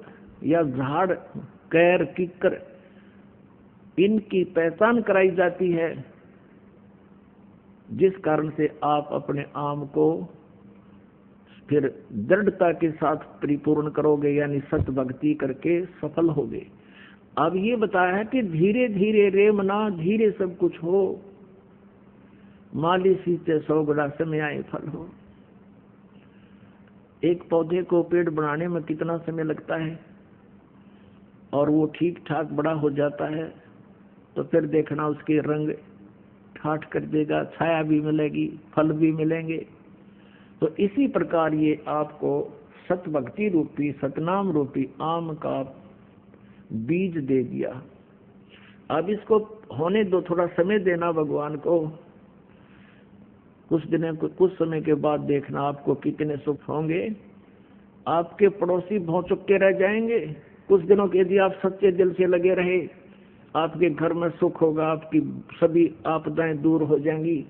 [SPEAKER 2] या झाड़, कैर, किक्कर, इनकी पहचान कराई जाती है, जिस कारण से आप अपने आम को फिर दृढ़ता के साथ परिपूर्ण करोगे, यानी सत भक्ति करके सफल होगे। अब ये बताया है कि धीरे धीरे रे मना, धीरे सब कुछ हो, माली सींचे 100 गुना समय आए फल हो। एक पौधे को पेड़ बनाने में कितना समय लगता है, और वो ठीक ठाक बड़ा हो जाता है तो फिर देखना उसके रंग ठाठ कर देगा, छाया भी मिलेगी, फल भी मिलेंगे। तो इसी प्रकार ये आपको सत भक्ति रूपी, सतनाम रूपी आम का बीज दे दिया। अब इसको होने दो, थोड़ा समय देना भगवान को। कुछ समय के बाद देखना आपको कितने सुख होंगे। आपके पड़ोसी भौचुक्के रह जाएंगे। कुछ दिनों के यदि आप सच्चे दिल से लगे रहे, आपके घर में सुख होगा, आपकी सभी आपदाएं दूर हो जाएंगी।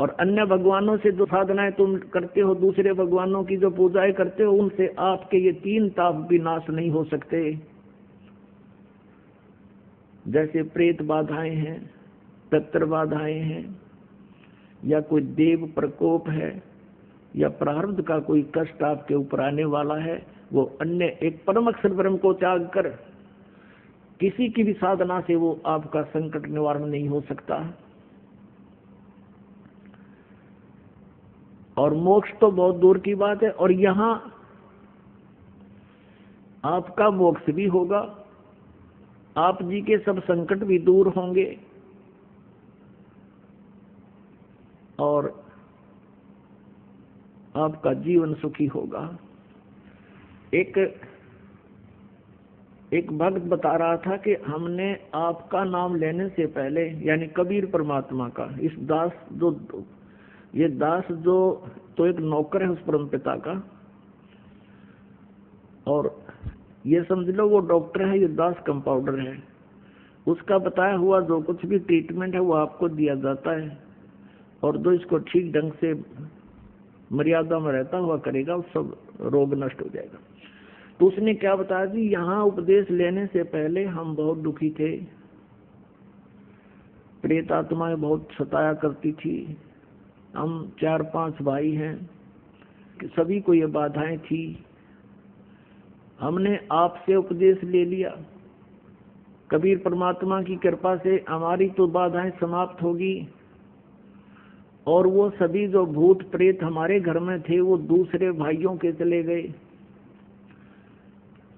[SPEAKER 2] और अन्य भगवानों से जो साधनाएं तुम करते हो, दूसरे भगवानों की जो पूजाएं करते हो, उनसे आपके ये 3 ताप भी नाश नहीं हो सकते। जैसे प्रेत बाधाएं हैं, पितृ बाधाएं हैं, या कोई देव प्रकोप है या प्रारब्ध का कोई कष्ट आपके ऊपर आने वाला है, वो अन्य एक परम अक्षर ब्रह्म को त्याग कर किसी की भी साधना से वो आपका संकट निवारण नहीं हो सकता। और मोक्ष तो बहुत दूर की बात है, और यहाँ आपका मोक्ष भी होगा, आप जी के सब संकट भी दूर होंगे और आपका जीवन सुखी होगा। एक भक्त बता रहा था कि हमने आपका नाम लेने से पहले, यानी कबीर परमात्मा का, इस दास जो तो एक नौकर है उस परम पिता का, और ये समझ लो वो डॉक्टर है, ये दास कंपाउंडर है। उसका बताया हुआ जो कुछ भी ट्रीटमेंट है वो आपको दिया जाता है, और जो इसको ठीक ढंग से मर्यादा में रहता हुआ करेगा सब रोग नष्ट हो जाएगा। तो उसने क्या बताया जी, यहाँ उपदेश लेने से पहले हम बहुत दुखी थे, प्रेत आत्माएं बहुत सताया करती थी, हम 4-5 भाई हैं, सभी को ये बाधाएं थी। हमने आपसे उपदेश ले लिया, कबीर परमात्मा की कृपा से हमारी तो बाधाएं समाप्त होगी, और वो सभी जो भूत प्रेत हमारे घर में थे वो दूसरे भाइयों के चले गए।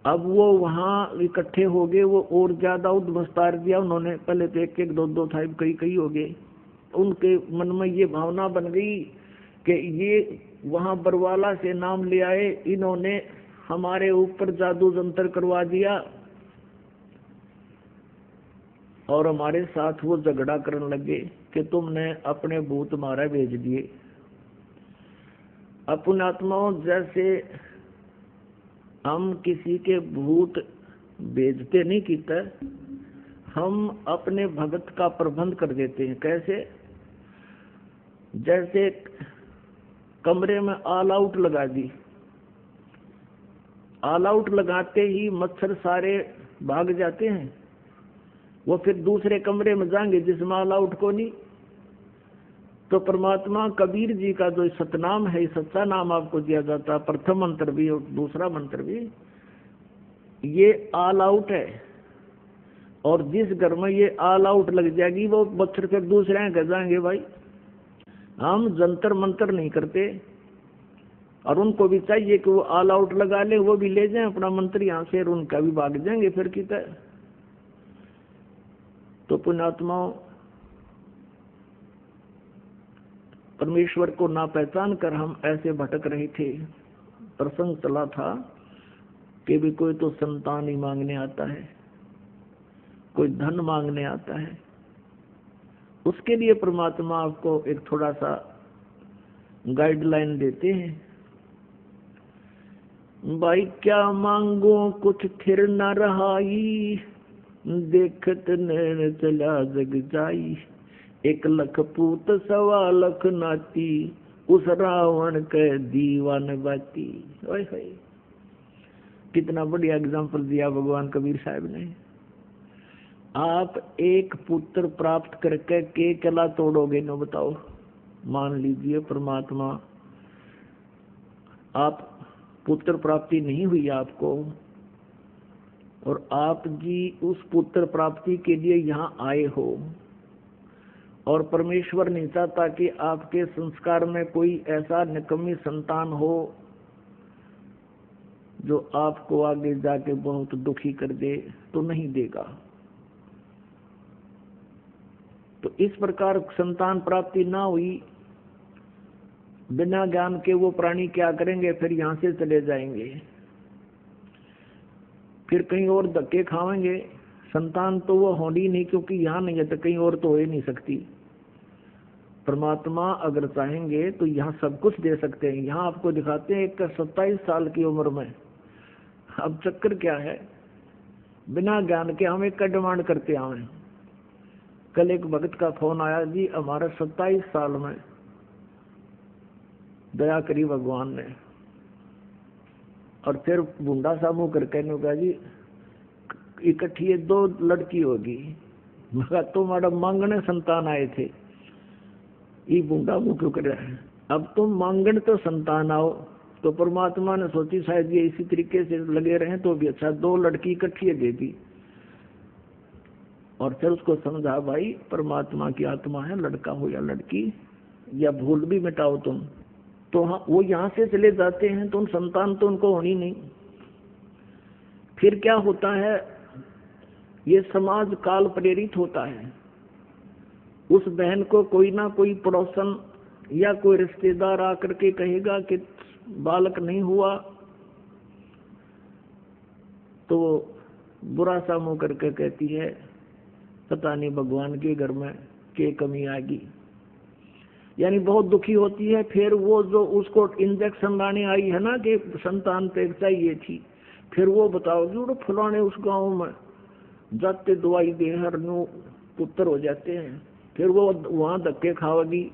[SPEAKER 2] अब वो वहाँ इकट्ठे हो गए, वो और ज्यादा उद्भस्तार दिया उन्होंने। पहले तो 1-1, 2-2 था, कई हो गए। उनके मन में ये भावना बन गई कि ये वहाँ बरवाला से नाम ले आए, इन्होंने हमारे ऊपर जादू जंतर करवा दिया, और हमारे साथ वो झगड़ा करने लगे कि तुमने अपने भूत मारे भेज दिए। अपने आत्माओं, जैसे हम किसी के भूत भेजते नहीं की तरह, हम अपने भगत का प्रबंध कर देते हैं। कैसे? जैसे कमरे में ऑल आउट लगा दी, ऑल आउट लगाते ही मच्छर सारे भाग जाते हैं, वो फिर दूसरे कमरे में जाएंगे जिसमें ऑल आउट को नहीं। तो परमात्मा कबीर जी का जो सतनाम है, सच्चा नाम आपको दिया जाता है, प्रथम मंत्र भी और दूसरा मंत्र भी, ये ऑल आउट है। और जिस घर में ये ऑल आउट लग जाएगी वो मच्छर फिर दूसरे घर जाएंगे। भाई हम जंतर मंत्र नहीं करते, और उनको भी चाहिए कि वो ऑल आउट लगा ले, वो भी ले जाएं अपना मंत्र यहाँ से, और उनका भी भाग जाएंगे फिर की तरह। तो पुण्यात्माओं, परमेश्वर को ना पहचान कर हम ऐसे भटक रहे थे। प्रसंग चला था कि भी कोई तो संतान ही मांगने आता है, कोई धन मांगने आता है, उसके लिए परमात्मा आपको एक थोड़ा सा गाइडलाइन देते हैं। भाई क्या मांगो कुछ थिर न रहाई, देखत नैन चला जग जाई, 1 लाख पूत 1.25 लाख नाती, उस रावण के दीवान बाती। ओए होए, कितना बढ़िया एग्जाम्पल दिया भगवान कबीर साहब ने। आप एक पुत्र प्राप्त करके के कला तोड़ोगे न बताओ। मान लीजिए परमात्मा, आप पुत्र प्राप्ति नहीं हुई आपको, और आप जी उस पुत्र प्राप्ति के लिए यहाँ आए हो, और परमेश्वर नहीं चाहता कि आपके संस्कार में कोई ऐसा निकम्मी संतान हो जो आपको आगे जाके बहुत दुखी कर दे, तो नहीं देगा। तो इस प्रकार संतान प्राप्ति ना हुई, बिना ज्ञान के वो प्राणी क्या करेंगे, फिर यहाँ से चले जाएंगे, फिर कहीं और धक्के खाएंगे। संतान तो वो होनी नहीं, क्योंकि यहाँ नहीं है तो कहीं और तो हो ही नहीं सकती। परमात्मा अगर चाहेंगे तो यहाँ सब कुछ दे सकते हैं। यहाँ आपको दिखाते हैं एक 27 साल की उम्र में। अब चक्कर क्या है, बिना ज्ञान के हम एक का डिमांड करते आए। कल एक भक्त का फोन आया, जी हमारा 27 साल में दया करी भगवान ने, और फिर बूंदा सा मुंह करके कहा जी इकट्ठी 2 लड़की होगी। मगर तो मैडम मांगने संतान आए थे, ये बूंदा मुँह क्यों कर रहा है। अब तुम मांगण तो संतान आओ, तो परमात्मा ने सोची शायद ये इसी तरीके से लगे रहे तो भी अच्छा, 2 लड़की इकट्ठी दे दी। और फिर उसको समझा भाई परमात्मा की आत्मा है, लड़का हो या लड़की, या भूल भी मिटाओ तुम। तो हाँ, वो यहाँ से चले जाते हैं तो संतान तो उनको होनी नहीं। फिर क्या होता है, ये समाज काल प्रेरित होता है। उस बहन को कोई ना कोई पड़ोसन या कोई रिश्तेदार आकर के कहेगा कि बालक नहीं हुआ, तो बुरा सा मुंह करके कहती है पता नहीं भगवान के घर में क्या कमी आएगी, यानी बहुत दुखी होती है। फिर वो जो उसको इंजेक्शन लाने आई है ना कि संतान पे चाहिए थी, फिर वो बताओगी वो फलाने उस गांव में जाते दवाई दे हर नो पुत्र हो जाते हैं, फिर वो वहां धक्के खाओगी।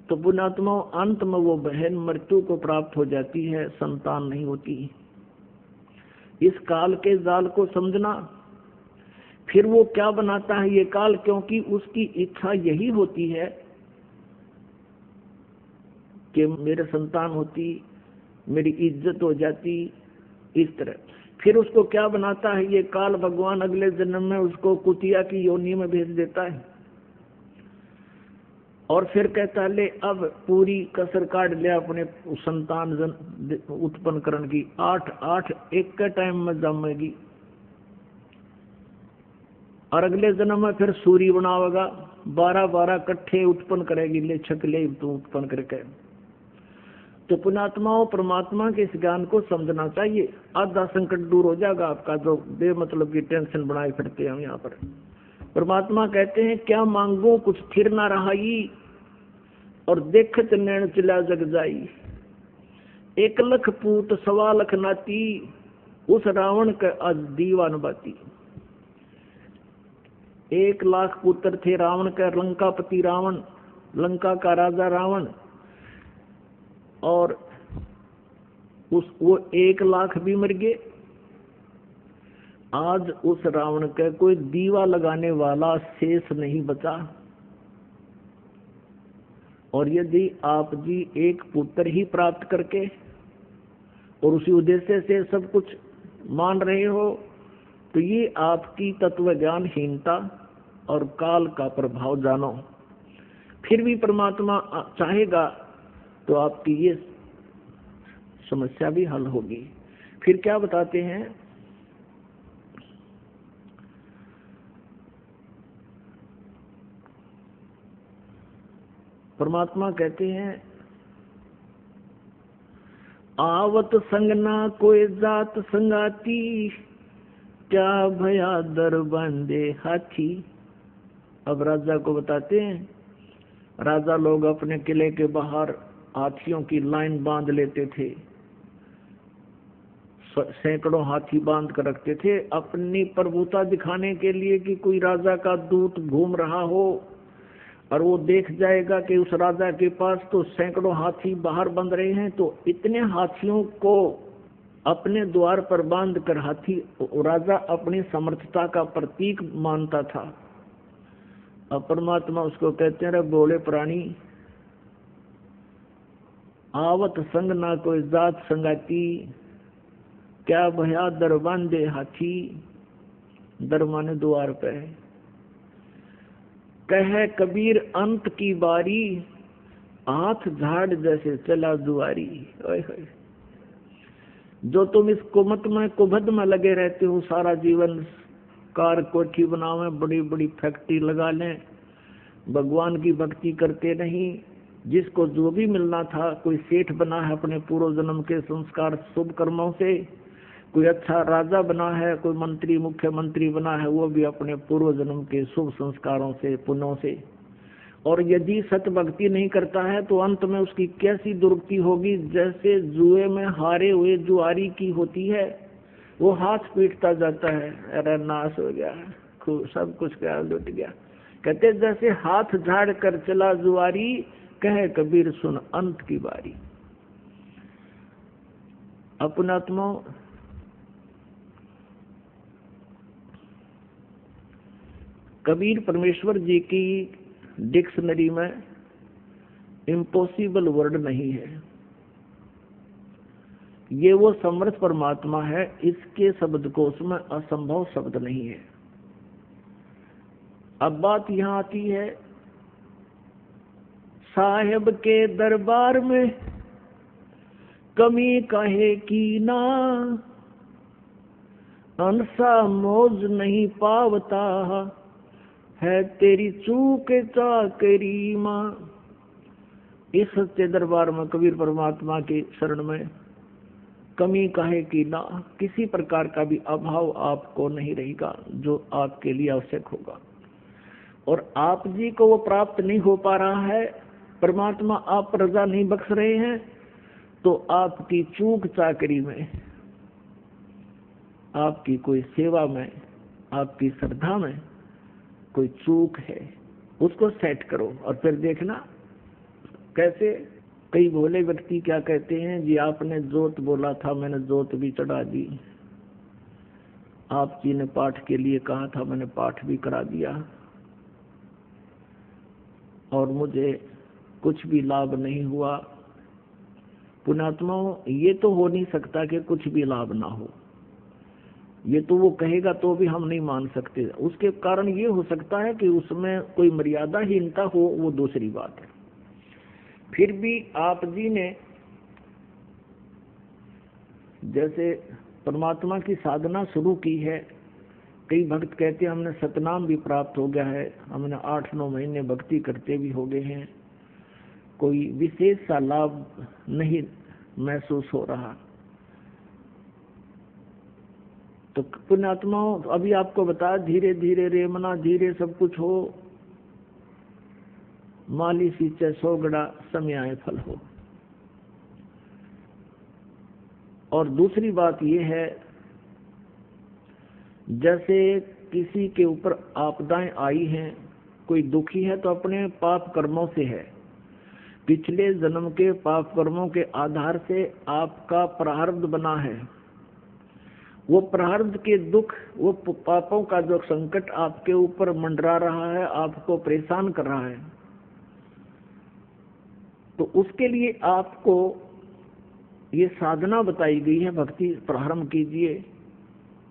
[SPEAKER 2] तो पुण्यात्मा अंत में वो बहन मृत्यु को प्राप्त हो जाती है, संतान नहीं होती। इस काल के जाल को समझना। फिर वो क्या बनाता है ये काल, क्योंकि उसकी इच्छा यही होती है कि मेरे संतान होती, मेरी इज्जत हो जाती, इस तरह। फिर उसको क्या बनाता है ये काल, भगवान अगले जन्म में उसको कुतिया की योनि में भेज देता है और फिर कहता है ले अब पूरी कसर काट ले अपने संतान उत्पन्न करने की। 8 एक के टाइम में जमेगी और अगले जन्म में फिर सूर्य बनावेगा, 12 इकट्ठे उत्पन्न करेगी, ले छकले तू उत्पन्न करके। तो पुण्यात्माओं परमात्मा के इस ज्ञान को समझना चाहिए, आधा संकट दूर हो जाएगा आपका, जो बेमतलब की टेंशन बनाए फिरते हैं यहाँ पर। परमात्मा कहते हैं क्या मांगो कुछ स्थिर ना रहाई, और देखत नैन चला जग जाई। 1 लाख पूत 1.25 लाख नाती, उस रावण के आज दीवान बाती। 1 लाख पुत्र थे रावण का, लंकापति रावण, लंका का राजा रावण, और वो 1 लाख भी मर गए। आज उस रावण का कोई दीवा लगाने वाला शेष नहीं बचा। और यदि आप जी 1 पुत्र ही प्राप्त करके और उसी उद्देश्य से सब कुछ मान रहे हो, तो ये आपकी तत्व ज्ञानहीनता और काल का प्रभाव जानो। फिर भी परमात्मा चाहेगा तो आपकी ये समस्या भी हल होगी। फिर क्या बताते हैं, परमात्मा कहते हैं आवत संग ना कोई जात संगाती, क्या भया दर बंदे हाथी। अब राजा को बताते हैं, राजा लोग अपने किले के बाहर हाथियों की लाइन बांध लेते थे, सैकड़ों हाथी बांध कर रखते थे अपनी प्रभुता दिखाने के लिए कि कोई राजा का दूत घूम रहा हो और वो देख जाएगा कि उस राजा के पास तो सैकड़ों हाथी बाहर बंध रहे हैं, तो इतने हाथियों को अपने द्वार पर बांध कर हाथी राजा अपनी समर्थता का प्रतीक मानता था। अब परमात्मा उसको कहते हैं बोले प्राणी, आवत संग ना कोई जात संगाती, क्या भया दर बांधे हाथी। दर माने द्वार पे। कहे कबीर अंत की बारी, हाथ झाड़ जैसे चला दुआरी। ओए होए, जो तुम इस कुमत में कुभद में लगे रहते हो सारा जीवन, कार कोठी बनावे, बड़ी बड़ी फैक्ट्री लगा लें, भगवान की भक्ति करते नहीं, जिसको जो भी मिलना था, कोई सेठ बना है अपने पूर्व जन्म के संस्कार शुभ कर्मों से, कोई अच्छा राजा बना है, कोई मंत्री मुख्यमंत्री बना है, वो भी अपने पूर्व जन्म के शुभ संस्कारों से पुण्यों से। और यदि सत भक्ति नहीं करता है तो अंत में उसकी कैसी दुर्गति होगी, जैसे जुए में हारे हुए जुआरी की होती है, वो हाथ पीटता जाता है, अरे नाश हो गया, सब कुछ क्या लुट गया। कहते जैसे हाथ झाड़ कर चला जुआरी, कहे कबीर सुन अंत की बारी। अपनात्मा कबीर परमेश्वर जी की डिक्शनरी में इम्पॉसिबल वर्ड नहीं है। ये वो समर्थ परमात्मा है, इसके शब्दकोश में असंभव शब्द नहीं है। अब बात यहाँ आती है, साहेब के दरबार में कमी काहे की ना, अंसा मौज नहीं पावता है तेरी चूक चाकरी माँ। इस सच्चे दरबार में कबीर परमात्मा के शरण में कमी काहे की ना, किसी प्रकार का भी अभाव आपको नहीं रहेगा जो आपके लिए आवश्यक होगा। और आप जी को वो प्राप्त नहीं हो पा रहा है, परमात्मा आप पर रजा नहीं बख्श रहे हैं, तो आपकी चूक चाकरी में, आपकी कोई सेवा में, आपकी श्रद्धा में कोई चूक है, उसको सेट करो और फिर देखना कैसे। कई भोले व्यक्ति क्या कहते हैं, जी आपने जोत बोला था, मैंने जोत भी चढ़ा दी, आप जी ने पाठ के लिए कहा था, मैंने पाठ भी करा दिया, और मुझे कुछ भी लाभ नहीं हुआ। पुण्यात्माओं, ये तो हो नहीं सकता कि कुछ भी लाभ ना हो, ये तो वो कहेगा तो भी हम नहीं मान सकते। उसके कारण ये हो सकता है कि उसमें कोई मर्यादाहीनता हो, वो दूसरी बात है। फिर भी आप जी ने जैसे परमात्मा की साधना शुरू की है, कई भक्त कहते हैं हमने सतनाम भी प्राप्त हो गया है, हमने 8-9 महीने भक्ति करते भी हो गए हैं, कोई विशेष सा लाभ नहीं महसूस हो रहा। तो पुण्यात्माओं, अभी आपको बता, धीरे धीरे रे मना, धीरे सब कुछ हो, माली सींचे 100 गड़ा, समय आए फल हो। और दूसरी बात यह है, जैसे किसी के ऊपर आपदाएं आई हैं, कोई दुखी है तो अपने पाप कर्मों से है, पिछले जन्म के पाप कर्मों के आधार से आपका प्रारब्ध बना है। वो प्रारब्ध के दुख, वो पापों का जो संकट आपके ऊपर मंडरा रहा है, आपको परेशान कर रहा है, तो उसके लिए आपको ये साधना बताई गई है, भक्ति प्रारंभ कीजिए,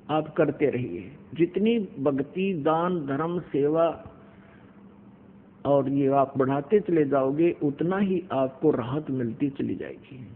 [SPEAKER 2] आप करते रहिए। जितनी भक्ति, दान, धर्म, सेवा और ये आप बढ़ाते चले जाओगे, उतना ही आपको राहत मिलती चली जाएगी।